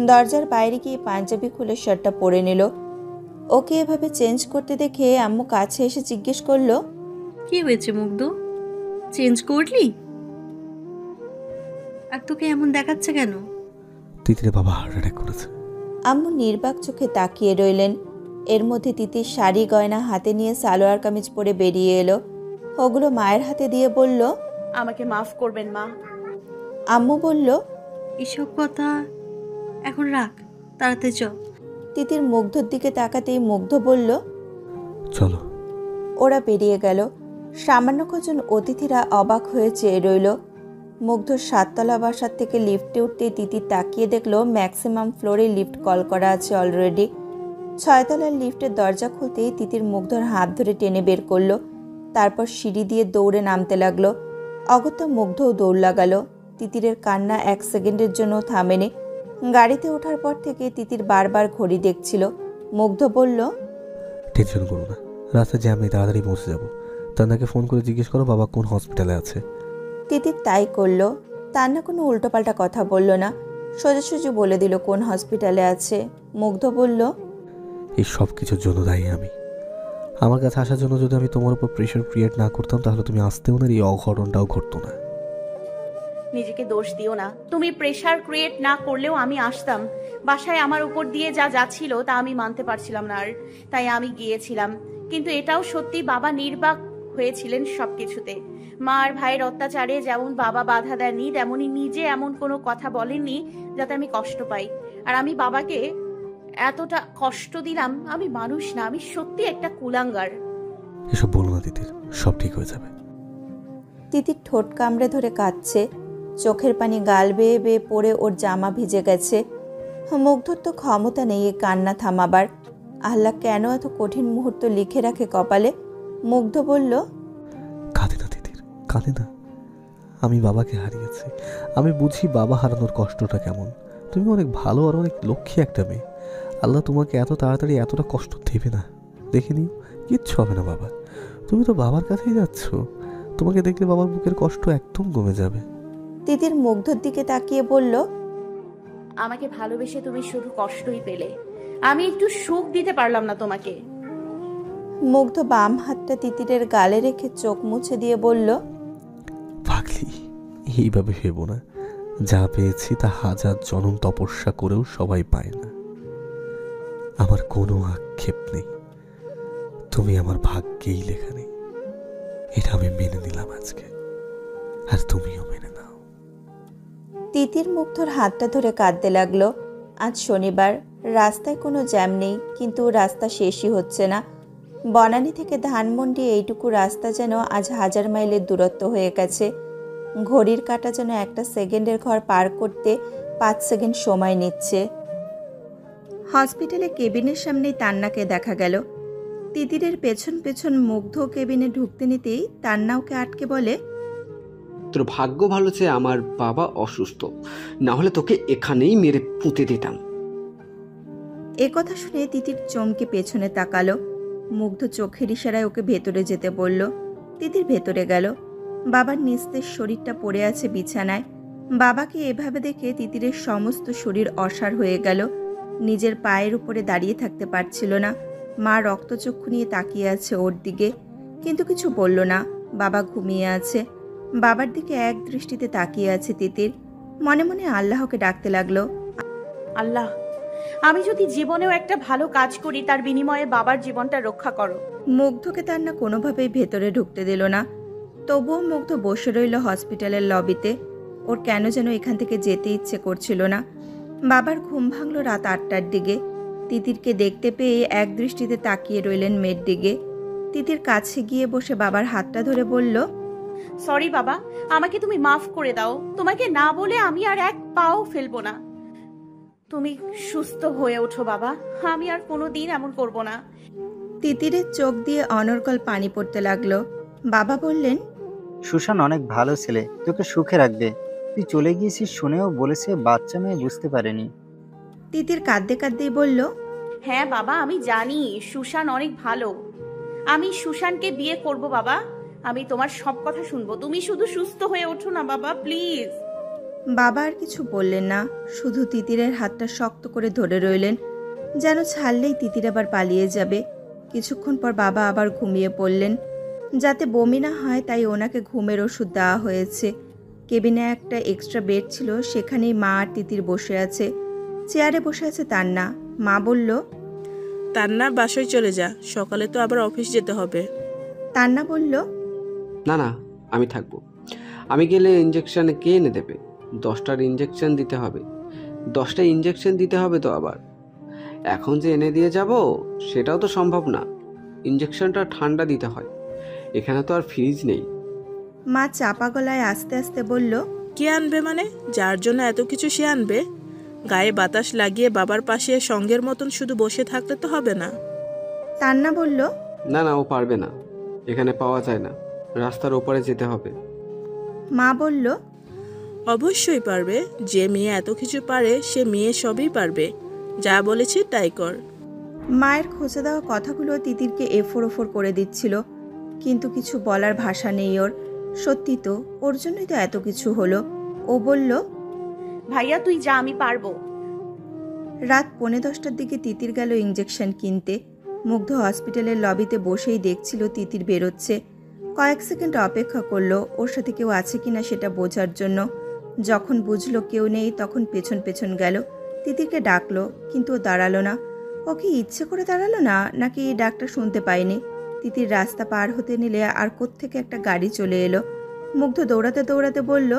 দরজার বাইরে গিয়ে পাঞ্জাবি খুলে শার্টটা পরে নিল। ওকে এভাবে চেঞ্জ করতে দেখে আম্মু কাছে এসে জিজ্ঞেস করলো, কি হয়েছে মুগ্ধ, চেঞ্জ করলি? আর তোকে এমন দেখাচ্ছে কেন? তিতিরের বাবা হার্ট অ্যাটাক করেছে। আম্মু নির্বাক চোখে তাকিয়ে রইলেন। এর মধ্যে তিতির শাড়ি গয়না হাতে নিয়ে সালোয়ার কামিজ পরে বেরিয়ে এলো। ওগুলো মায়ের হাতে দিয়ে বলল, আমাকে মাফ করবেন মা। আম্মু বলল, এসব কথা এখন রাখ, তাড়াতাড়ি চল। তিতির মুগ্ধর দিকে তাকাতেই মুগ্ধ বলল, চলো, ওরা বেরিয়ে গেল। সামান্য কজন অতিথিরা অবাক হয়ে চেয়ে রইল। মুগ্ধ 7 তলা বাসার থেকে লিফটে উঠতেই তিতির তাকিয়ে দেখলো ম্যাক্সিমাম ফ্লোরে লিফট কল করা আছে অলরেডি। 6 তলার লিফটের দরজা খুলতেই তিতির মুগ্ধর হাত ধরে টেনে বের করলো। তারপর সিঁড়ি দিয়ে দৌড়ে নামতে লাগলো। অগত্যা মুগ্ধও দৌড় লাগালো। তিতিরের কান্না 1 সেকেন্ডের জন্য থামেনি। গাড়িতে ওঠার পর থেকে তিতির বারবার ঘড়ি দেখছিল। মুগ্ধ বলল, টেনশন করো না, রাস্তায় জ্যাম নেই, তাড়াতাড়ি পৌঁছে যাবো। তান্নাকে ফোন করে জিজ্ঞেস করো বাবা কোন হসপিটালে আছে। তিতির তাই করলো। তান্না কোনো উল্টোপাল্টা কথা বলল না, সোজাসুজি বলে দিল কোন হসপিটালে আছে। মুগ্ধ বলল, এই সব কিছুর জন্য দায়ী আমি। আমার কাছে আসার জন্য যদি আমি তোমার উপর প্রেশার ক্রিয়েট না করতাম তাহলে তুমি আসতেও না, এই অঘটনটাও ঘটতো না। নিজেকে দোষ দিও না। তুমি প্রেশার ক্রিয়েট না করলেও আমি আসতাম। বাসায় আমার উপর দিয়ে যা যাচ্ছিল তা আমি মানতে পারছিলাম না, আর তাই আমি গিয়েছিলাম। কিন্তু এটাও সত্যি, বাবা নির্বাক হয়েছিলেন সবকিছুতে। মা আর ভাইয়ের অত্যাচারে যেমন বাবা বাধা দেননি, তেমনি নিজে এমন কোনো কথা বলেননি যাতে আমি কষ্ট পাই। আর আমি বাবাকে এতটা কষ্ট দিলাম। আমি মানুষ না, আমি সত্যি একটা কুলাঙ্গার। এসব বলো না তিতির, সব ঠিক হয়ে যাবে। তিতির ঠোঁট কামড়ে ধরে কাঁদছে। চোখের পানি গাল বেয়ে বেয়ে পড়ে ওর জামা ভিজে গেছে। মুগ্ধর তো ক্ষমতা নেই এই কান্না থামাবার। আল্লাহ কেন এত কঠিন মুহূর্ত লিখে রাখে কপালে। মুগ্ধ বলল, কাঁদে না তিতির, কাঁদে না। আমি বাবাকে হারিয়েছি, আমি বুঝি বাবা হারানোর কষ্টটা কেমন। তুমি অনেক ভালো আর অনেক লক্ষ্মী একটা মেয়ে। আল্লাহ তোমাকে এত তাড়াতাড়ি এতটা কষ্ট দেবে না। দেখে নিও, কিচ্ছু হবে না বাবা। তুমি তো বাবার কাছেই যাচ্ছ, তোমাকে দেখলে বাবার বুকের কষ্ট একদম কমে যাবে। তিতির মুগ্ধর দিকে তাকিয়ে বলল, আমাকে ভালোবেসে তুমি শুধু কষ্টই পেলে, আমি একটু সুখ দিতে পারলাম না তোমাকে। মুগ্ধ বাম হাতটা তিতিরের গালে রেখে চোখ মুছে দিয়ে বলল, পাগলি, এইভাবে ভেবো না। যা পেয়েছি তা 1000 জনম তপস্যা করেও সবাই পায় না। আমার কোনো আক্ষেপ নেই, তুমি আমার ভাগ্যেই লেখা নেই। এটা আমি মেনে নিলাম আজকে, আর তুমিও মেনে নাও। তিতির মুগ্ধর হাতটা ধরে কাঁদতে লাগলো। আজ শনিবার, রাস্তায় কোনো জ্যাম নেই, কিন্তু রাস্তা শেষই হচ্ছে না। বনানী থেকে ধানমন্ডি এইটুকু রাস্তা যেন আজ 1000 মাইলের দূরত্ব হয়ে গেছে। ঘড়ির কাঁটা যেন 1 সেকেন্ডের ঘর পার করতে 5 সেকেন্ড সময় নিচ্ছে। হসপিটালে কেবিনের সামনেই তান্নাকে দেখা গেল। তিতিরের পেছন পেছন মুগ্ধ কেবিনে ঢুকতে নিতেই তান্না ওকে আটকে বলে, তোর ভাগ্য ভালো যে আমার বাবা অসুস্থ, না হলে তোকে এখানেই মেরে পুঁতে দিতাম। একথা শুনে তিতির চমকে পেছনে তাকালো। মুগ্ধ চোখের ইশারায় ওকে ভেতরে যেতে বলল। তিতির ভেতরে গেল। বাবার নিস্তেজ শরীরটা পড়ে আছে বিছানায়। বাবাকে এভাবে দেখে তিতিরের সমস্ত শরীর অসাড় হয়ে গেল। নিজের পায়ের উপরে দাঁড়িয়ে থাকতে পারছিল না। মা রক্তচক্ষু নিয়ে তাকিয়ে আছে ওর দিকে, কিন্তু কিছু বলল না। বাবা ঘুমিয়ে আছে। বাবার দিকে এক দৃষ্টিতে তাকিয়ে আছে তিতির। মনে মনে আল্লাহকে ডাকতে লাগলো, আল্লাহ, আমি যদি জীবনেও একটা ভালো কাজ করি তার বিনিময়ে বাবার জীবনটা রক্ষা করো। মুগ্ধকে তান্না কোনোভাবেই ভেতরে ঢুকতে দিল না। তবুও মুগ্ধ বসে রইল হসপিটালের লবিতে। ওর কেন যেন এখান থেকে যেতে ইচ্ছে করছিল না। বাবার ঘুম ভাঙল রাত 8টার দিকে। তিতিরকে দেখতে পেয়ে এক দৃষ্টিতে তাকিয়ে রইলেন মেয়ের দিকে। তিতির কাছে গিয়ে বসে বাবার হাতটা ধরে বলল, সরি বাবা, আমাকে তুমি মাফ করে দাও। তোমাকে না বলে আমি আর এক পাও ফেলবো না। তুমি সুস্থ হয়ে ওঠো বাবা, আমি আর কোনোদিন এমন করব না। তিতিরের চোখ দিয়ে অনর্গল পানি পড়তে লাগলো। বাবা বললেন, সুশান অনেক ভালো ছেলে, তোকে সুখে রাখবে। তুই চলে গিয়েছিস শুনেও বলেছে বাচ্চা মেয়ে বুঝতে পারেনি। তিতির কাঁদতে কাঁদতেই বলল, হ্যাঁ বাবা, আমি জানি সুশান অনেক ভালো। আমি সুশানকে বিয়ে করব বাবা। আমি তোমার সব কথা শুনবো। তুমি শুধু সুস্থ হয়ে ওঠো না বাবা, প্লিজ। বাবা আর কিছু বললেন না, শুধু তিতিরের হাতটা শক্ত করে ধরে রইলেন, যেন ছাড়লেই তিতির আবার পালিয়ে যাবে। কিছুক্ষণ পর বাবা আবার ঘুমিয়ে পড়লেন। যাতে বমি না হয় তাই ওনাকে ঘুমের ওষুধ দেওয়া হয়েছে। কেবিনে একটা এক্সট্রা বেড ছিল, সেখানেই মা আর তিতির বসে আছে। চেয়ারে বসে আছে তান্না। মা বলল, তান্না বাসায় চলে যা, সকালে তো আবার অফিস যেতে হবে। তান্না বলল, না না, আমি থাকবো। আমি গেলে ইঞ্জেকশন কে এনে দেবে? 10টার ইঞ্জেকশন দিতে হবে। 10টা ইঞ্জেকশন দিতে হবে তো আবার। এখন যে এনে দিয়ে যাব সেটাও তো সম্ভব না। ইঞ্জেকশনটা ঠান্ডা দিতে হয়। এখানে তো আর ফ্রিজ নেই। মা চাপা গলায় আস্তে আস্তে বলল, কে আনবে মানে? যার জন্য এত কিছু সে আনবে। গায়ে বাতাস লাগিয়ে বাবার পাশে সঙ্গের মতন শুধু বসে থাকলে তো হবে না। তান্না বলল, না না, ও পারবে না, এখানে পাওয়া যায় না, রাস্তার ওপারে যেতে হবে। মা বলল, অবশ্যই পারবে। যে মেয়ে এত কিছু পারে সে মেয়ে সবই পারবে। যা বলেছি তাই কর। মায়ের খোঁচা দেওয়া কথাগুলো তিতিরকে এফোর ওফোর করে দিচ্ছিল, কিন্তু কিছু বলার ভাষা নেই ওর। সত্যি তো, ওর জন্যই তো এত কিছু হলো। ও বলল, ভাইয়া তুই যা, আমি পারবো। রাত 10:45টার দিকে তিতির গেল ইঞ্জেকশন কিনতে। মুগ্ধ হসপিটালের লবিতে বসেই দেখছিল তিতির বেরোচ্ছে। কয়েক সেকেন্ড অপেক্ষা করলো ওর সাথে কেউ আছে কিনা সেটা বোঝার জন্য। যখন বুঝলো কেউ নেই তখন পেছন পেছন গেল। তিতিরকে ডাকলো, কিন্তু ও দাঁড়ালো না। ও কি ইচ্ছে করে দাঁড়ালো না, নাকি ডাকটা শুনতে পায়নি? তিতির রাস্তা পার হতে নিলে আর কোত্থেকে একটা গাড়ি চলে এলো। মুগ্ধ দৌড়াতে দৌড়াতে বলল,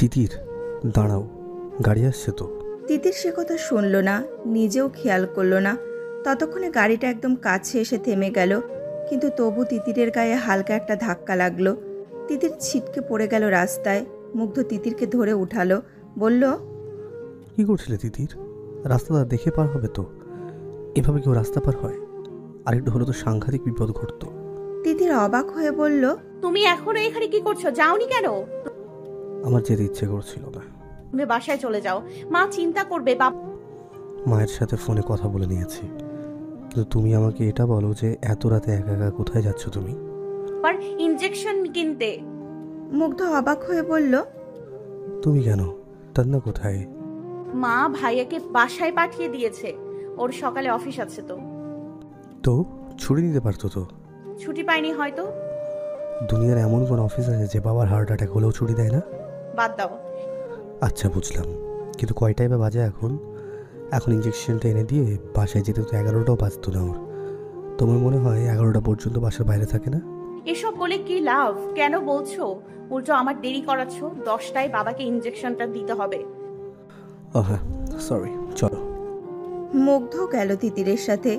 তিতির দাঁড়াও, গাড়ি আসছে তো। তিতির সে কথা শুনল না, নিজেও খেয়াল করলো না। ততক্ষণে গাড়িটা একদম কাছে এসে থেমে গেল, কিন্তু তবু তিতিরের গায়ে হালকা একটা ধাক্কা লাগলো। তিতির ছিটকে পড়ে গেল রাস্তায়। মুগ্ধ তিতিরকে ধরে উঠালো, বলল, কি করছিলে তিতির? রাস্তাটা দেখে পার হবে তো। এভাবে কেউ রাস্তা পার হয়? আরেকটু হলে তো সাংঘাতিক বিপদ ঘটতো। তিতির অবাক হয়ে বলল, তুমি এখনো এখানে কি করছো? যাওনি কেন? আমার যেতে ইচ্ছে করছিল না। তুমি বাসায় চলে যাও, মা চিন্তা করবে। মায়ের সাথে ফোনে কথা বলে নিয়েছি, কিন্তু তুমি আমাকে এটা বলো যে এত রাতে একা একা কোথায় যাচ্ছ তুমি? আর ইনজেকশন কিনতে। মুগ্ধ অবাক হয়ে বলল, তুমি কেন? তান্না কোথায়? মা ভাইয়াকে বাসায় পাঠিয়ে দিয়েছে, ওর সকালে অফিস আছে। তো ছুটি নিতে পারতো তো। ছুটি পাইনি হয়তো। দুনিয়ার এমন কোন অফিস আছে যে বাবার হার্ট অ্যাটাক হলেও ছুটি দেয় না? বাদ দাও। আচ্ছা বুঝলাম, কিন্তু কয়টাই বা বাজে এখন? এখন ইঞ্জেকশনটা এনে দিয়ে বাসায় যেতে তো 11টাও বাজতো না ওর। তোমার মনে হয় 11টা পর্যন্ত বাসার বাইরে থাকে না? এসব বলে কি লাভ? কেন বলছো? উল্টো আমার দেরি করাচ্ছ। 10টায় বাবাকে ইঞ্জেকশনটা দিতে হবে। ও হ্যাঁ, সরি, চলো। মুগ্ধ গেল তিতিরের সাথে।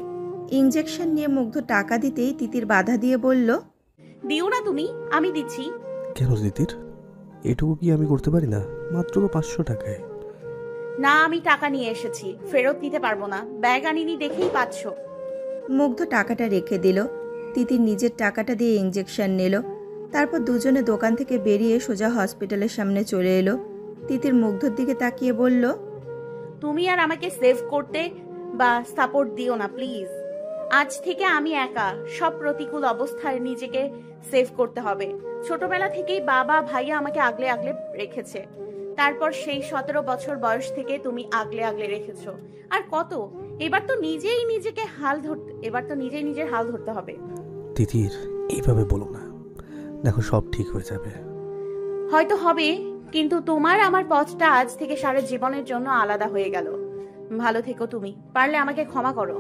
ইঞ্জেকশন নিয়ে মুগ্ধ টাকা দিতেই তিতির বাধা দিয়ে বলল, দিও না তুমি, আমি দিচ্ছি। কেন তিতির? এটুকু কি আমি করতে পারি না? মাত্র তো 500 টাকায়। না, আমি টাকা নিয়ে এসেছি, ফেরত নিতে পারবো না। ব্যাগ আনিনি দেখেই পাচ্ছ। মুগ্ধ টাকাটা রেখে দিল। তিতির নিজের টাকাটা দিয়ে ইঞ্জেকশন নিল। তারপর দুজনে দোকান থেকে বেরিয়ে সোজা হসপিটালের সামনে চলে এলো। তিতির মুগ্ধর দিকে তাকিয়ে বলল, তুমি আর আমাকে সেভ করতে বা সাপোর্ট দিও না প্লিজ। আজ থেকে আমি একা, সব প্রতিকূল অবস্থায় নিজেকে সেভ করতে হবে। ছোটবেলা থেকেই বাবা ভাইয়া আমাকে আগলে আগলে রেখেছে। তারপর সেই 17 বছর বয়স থেকে তুমি আগলে আগলে রেখেছো। আর কত? এবার তো নিজেই নিজের হাল ধরতে হবে। তিতির এইভাবে বলো না, দেখো সব ঠিক হয়ে যাবে। হয়তো হবে, কিন্তু তোমার আমার পথটা আজ থেকে সারা জীবনের জন্য আলাদা হয়ে গেল। ভালো থেকো তুমি, পারলে আমাকে ক্ষমা করো।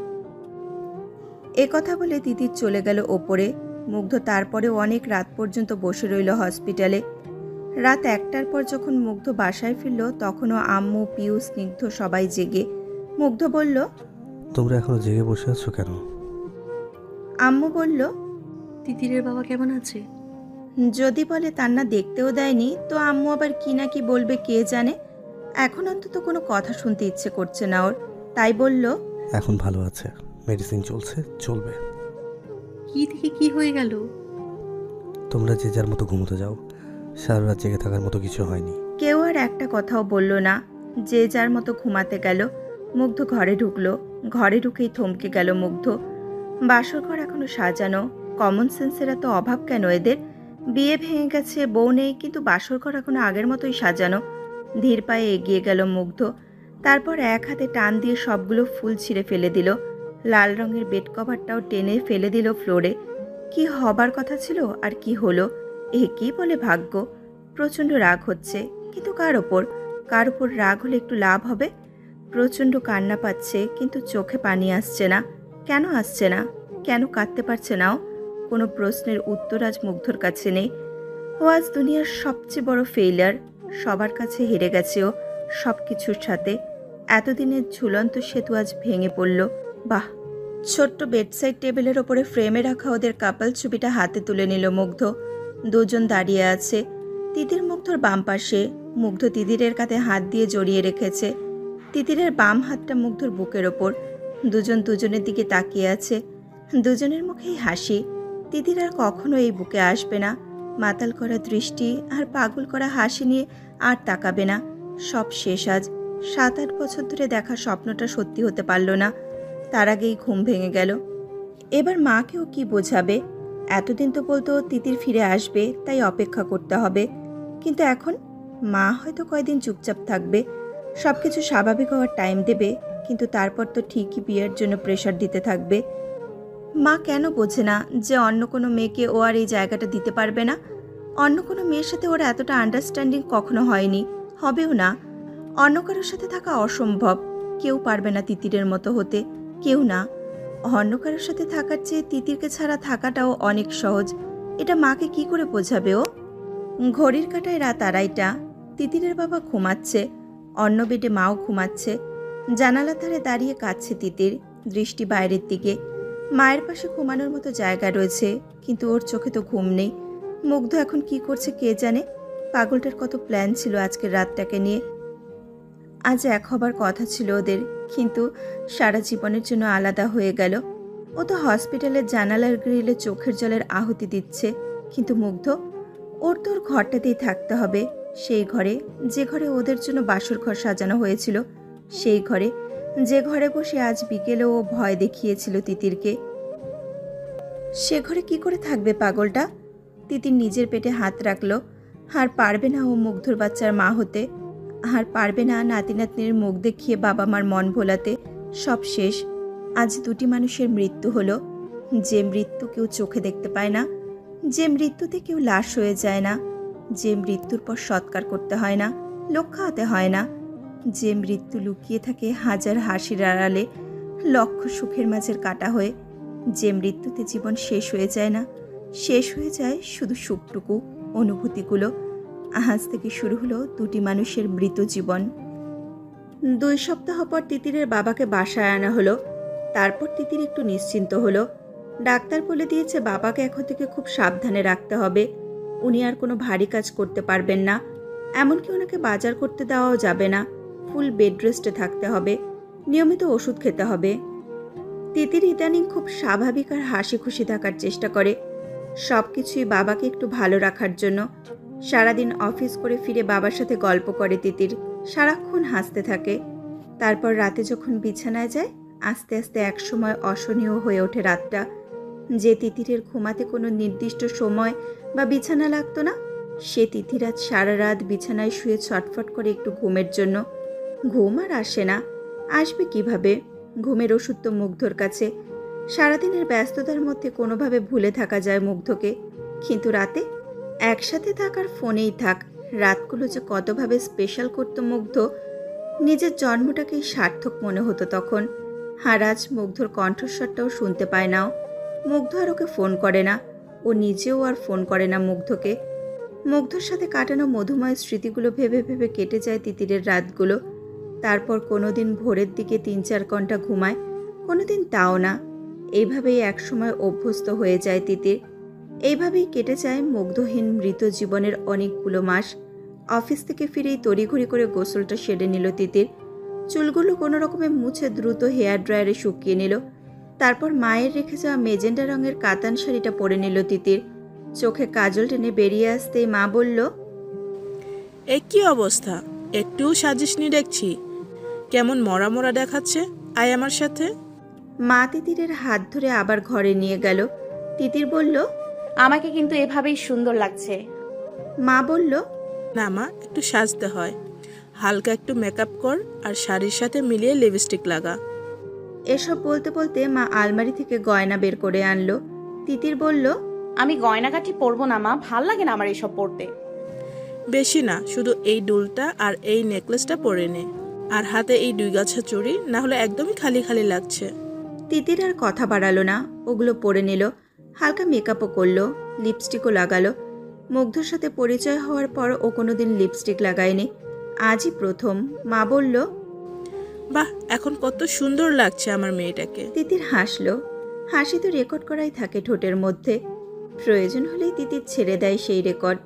এ কথা বলে তিতির চলে গেল ওপরে। মুগ্ধ তারপরে অনেক রাত পর্যন্ত বসে রইল হসপিটালে। রাত 1টার পর যখন মুগ্ধ বাসায় ফিরল তখনও আম্মু, পিউ, স্নিগ্ধ সবাই জেগে। মুগ্ধ বলল, তোমরা এখনো জেগে বসে আছো কেন? আম্মু বলল, তিতিরের বাবা কেমন আছে? যদি বলে তান্না দেখতেও দেয়নি তো আম্মু আবার কি না কি বলবে কে জানে। এখন অন্তত কোনো কথা শুনতে ইচ্ছে করছে না ওর, তাই বলল, এখন ভালো আছে, মেডিসিন চলছে, চলবে। কি থেকে কি হয়ে গেল? তোমরা যে যার মতো ঘুমোতে যাও, সারা রাত জেগে থাকার মতো কিছু হয়নি। কেউ আর একটা কথাও বলল না। যে যার মতো ঘুমাতে গেল। মুগ্ধ ঘরে ঢুকলো। ঘরে ঢুকেই থমকে গেল মুগ্ধ। বাসর ঘর এখনো সাজানো। কমন সেন্সের এত অভাব কেন এদের? বিয়ে ভেঙে গেছে, বউ নেই, কিন্তু বাসর ঘর এখনো আগের মতোই সাজানো। ধীর পায়ে এগিয়ে গেল মুগ্ধ। তারপর এক হাতে টান দিয়ে সবগুলো ফুল ছিঁড়ে ফেলে দিল। লাল রঙের বেড কভারটাও টেনে ফেলে দিল ফ্লোরে। কি হবার কথা ছিল আর কি হলো? একেই বলে ভাগ্য। প্রচণ্ড রাগ হচ্ছে, কিন্তু কার ওপর? কার ওপর রাগ হলে একটু লাভ হবে? প্রচণ্ড কান্না পাচ্ছে, কিন্তু চোখে পানি আসছে না। কেন আসছে না? কেন কাঁদতে পারছে নাও? কোনো প্রশ্নের উত্তর আজ মুগ্ধর কাছে নেই। ও আজ দুনিয়ার সবচেয়ে বড় ফেইলিয়ার। সবার কাছে হেরে গেছে ও, সব কিছুর সাথে। এতদিনের ঝুলন্ত সেতু আজ ভেঙে পড়ল। বাহ, ছোট্ট বেডসাইড টেবিলের ওপরে ফ্রেমে রাখা ওদের কাপল ছবিটা হাতে তুলে নিল মুগ্ধ। দুজন দাঁড়িয়ে আছে। তিতির মুগ্ধর বাম পাশে। মুগ্ধ তিতিরের কাঁধে হাত দিয়ে জড়িয়ে রেখেছে। তিতিরের বাম হাতটা মুগ্ধর বুকের ওপর। দুজন দুজনের দিকে তাকিয়ে আছে। দুজনের মুখেই হাসি। তিতির আর কখনো এই বুকে আসবে না। মাতাল করা দৃষ্টি আর পাগল করা হাসি নিয়ে আর তাকাবে না। সব শেষ আজ। 7-8 বছর ধরে দেখা স্বপ্নটা সত্যি হতে পারল না। তার আগেই ঘুম ভেঙে গেল। এবার মাকেও কি বোঝাবে? এতদিন তো বলতো তিতির ফিরে আসবে, তাই অপেক্ষা করতে হবে। কিন্তু এখন মা হয়তো কয়দিন চুপচাপ থাকবে, সব কিছু স্বাভাবিক হওয়ার টাইম দেবে, কিন্তু তারপর তো ঠিকই বিয়ের জন্য প্রেশার দিতে থাকবে। মা কেন বোঝে না যে অন্য কোনো মেয়েকে ও আর এই জায়গাটা দিতে পারবে না? অন্য কোনো মেয়ের সাথে ওর এতটা আন্ডারস্ট্যান্ডিং কখনো হয়নি, হবেও না। অন্য কারোর সাথে থাকা অসম্ভব। কেউ পারবে না তিতিরের মতো হতে, কেউ না। অন্য কারোর সাথে থাকার চেয়ে তিতিরকে ছাড়া থাকাটাও অনেক সহজ। এটা মাকে কি করে বোঝাবে ও? ঘড়ির কাঁটায় রাত 2:30। তিতিরের বাবা ঘুমাচ্ছে। অন্য বেডে মাও ঘুমাচ্ছে। জানালার ধারে দাঁড়িয়ে কাঁদছে তিতির, দৃষ্টি বাইরের দিকে। মায়ের পাশে ঘুমানোর মতো জায়গা রয়েছে, কিন্তু ওর চোখে তো ঘুম নেই। মুগ্ধ এখন কি করছে কে জানে। পাগলটার কত প্ল্যান ছিল আজকের রাতটাকে নিয়ে। আজ এক হবার কথা ছিল ওদের, কিন্তু সারা জীবনের জন্য আলাদা হয়ে গেল। ও তো হসপিটালের জানালার গ্রিলে চোখের জলের আহুতি দিচ্ছে, কিন্তু মুগ্ধ, ওর তোর ঘরটাতেই থাকতে হবে। সেই ঘরে, যে ঘরে ওদের জন্য বাসর ঘর সাজানো হয়েছিল, সেই ঘরে, যে ঘরে বসে আজ বিকেলে ও ভয় দেখিয়েছিল তিতিরকে। সে ঘরে কি করে থাকবে পাগলটা? তিতির নিজের পেটে হাত রাখলো। আর পারবে না ও মুগ্ধর বাচ্চার মা হতে। আর পারবে না নাতি নাতনির মুখ দেখিয়ে বাবা মার মন ভোলাতে। সব শেষ। আজ 2টি মানুষের মৃত্যু হলো। যে মৃত্যু কেউ চোখে দেখতে পায় না, যে মৃত্যুতে কেউ লাশ হয়ে যায় না, যে মৃত্যুর পর সৎকার করতে হয় না, লোক খাওয়াতে হয় না, যে মৃত্যু লুকিয়ে থাকে হাজার হাসির আড়ালে, লক্ষ সুখের মাঝের কাটা হয়ে, যে মৃত্যুতে জীবন শেষ হয়ে যায় না, শেষ হয়ে যায় শুধু সুখটুকু, অনুভূতিগুলো। আজ থেকে শুরু হলো 2টি মানুষের মৃত জীবন। 2 সপ্তাহ পর তিতিরের বাবাকে বাসায় আনা হলো। তারপর তিতির একটু নিশ্চিন্ত হলো। ডাক্তার বলে দিয়েছে বাবাকে এখন থেকে খুব সাবধানে রাখতে হবে। উনি আর কোনো ভারী কাজ করতে পারবেন না। এমনকি ওনাকে বাজার করতে দেওয়াও যাবে না। ফুল বেড রেস্টে থাকতে হবে। নিয়মিত ওষুধ খেতে হবে। তিতির ইদানিং খুব স্বাভাবিক আর হাসি খুশি থাকার চেষ্টা করে, সব কিছুই বাবাকে একটু ভালো রাখার জন্য। সারাদিন অফিস করে ফিরে বাবার সাথে গল্প করে তিতির, সারাক্ষণ হাসতে থাকে। তারপর রাতে যখন বিছানায় যায়, আস্তে আস্তে একসময় অসহনীয় হয়ে ওঠে রাতটা। যে তিতিরের ঘুমাতে কোনো নির্দিষ্ট সময় বা বিছানা লাগতো না, সে তিতির আজ সারা রাত বিছানায় শুয়ে ছটফট করে একটু ঘুমের জন্য। ঘুম আর আসে না। আসবে কিভাবে? ঘুমের ওষুধ তো মুগ্ধর কাছে। সারাদিনের ব্যস্ততার মধ্যে কোনোভাবে ভুলে থাকা যায় মুগ্ধকে, কিন্তু রাতে একসাথে থাকার ফোনেই থাক। রাতগুলো যে কতভাবে স্পেশাল করতো মুগ্ধ, নিজের জন্মটাকেই সার্থক মনে হতো তখন। আর আজ মুগ্ধর কণ্ঠস্বরটাও শুনতে পায় না। মুগ্ধ আর ওকে ফোন করে না, ও নিজেও আর ফোন করে না মুগ্ধকে। মুগ্ধর সাথে কাটানো মধুময় স্মৃতিগুলো ভেবে ভেবে কেটে যায় তিতিরের রাতগুলো। তারপর কোনোদিন ভোরের দিকে 3-4 ঘন্টা ঘুমায়, কোনোদিন তাও না। এইভাবেই একসময় অভ্যস্ত হয়ে যায় তিতির। এইভাবেই কেটে যায় মুগ্ধহীন মৃত জীবনের অনেকগুলো মাস। অফিস থেকে ফিরেই তড়িঘড়ি করে গোসলটা সেরে নিল তিতির। চুলগুলো কোনো রকমে মুছে দ্রুত হেয়ার ড্রায়ারে শুকিয়ে নিল। তারপর মায়ের রেখে যাওয়া মেজেন্ডা রঙের কাতান শাড়িটা পরে নিল তিতির। চোখে কাজল টেনে বেরিয়ে আসতেই মা বলল, এ কি অবস্থা? একটুও সাজিসনি দেখছি, কেমন মরা মরা দেখাচ্ছে। আয় আমার সাথে। মা তিতিরের হাত ধরে আবার ঘরে নিয়ে গেল। তিতির বলল, আমাকে কিন্তু এভাবেই সুন্দর লাগছে। মা বলল, না মা, একটু সাজতে হয়। হালকা একটু মেকআপ কর আর শাড়ির সাথে মিলিয়ে লিপস্টিক লাগা। এসব বলতে বলতে মা আলমারি থেকে গয়না বের করে আনলো। তিতির বলল, আমি গয়নাগাটি পরবো না মা, ভাল লাগে না আমার এসব পরতে। বেশি না, শুধু এই দুলটা আর এই নেকলেসটা পরে নে, আর হাতে এই 2 গাছা চুড়ি, না হলে একদমই খালি খালি লাগছে। তিতির আর কথা বাড়ালো না, ওগুলো পরে নিল। হালকা মেকআপও করলো, লিপস্টিকও লাগালো। মুগ্ধর সাথে পরিচয় হওয়ার পর ও কোনোদিন লিপস্টিক লাগায়নি, আজই প্রথম। মা বলল, বাহ, এখন কত সুন্দর লাগছে আমার মেয়েটাকে। তিতির হাসলো। হাসি তো রেকর্ড করাই থাকে ঠোঁটের মধ্যে, প্রয়োজন হলেই তিতির ছেড়ে দেয় সেই রেকর্ড।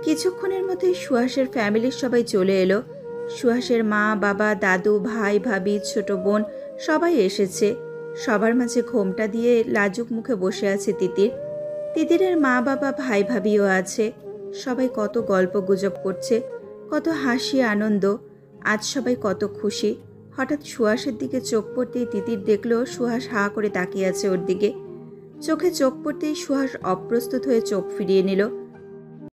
কিছুক্ষণের মধ্যেই সুহাসের ফ্যামিলির সবাই চলে এলো। সুহাসের মা, বাবা, দাদু, ভাই, ভাবি, ছোট বোন সবাই এসেছে। সবার মাঝে ঘোমটা দিয়ে লাজুক মুখে বসে আছে তিতির। তিতিরের মা, বাবা, ভাই, ভাবিও আছে। সবাই কত গল্প গুজব করছে, কত হাসি আনন্দ। আজ সবাই কত খুশি। হঠাৎ সুহাসের দিকে চোখ পড়তেই তিতির দেখলো সুহাস হাঁ করে তাকিয়ে আছে ওর দিকে। চোখে চোখ পড়তেই সুহাস অপ্রস্তুত হয়ে চোখ ফিরিয়ে নিল।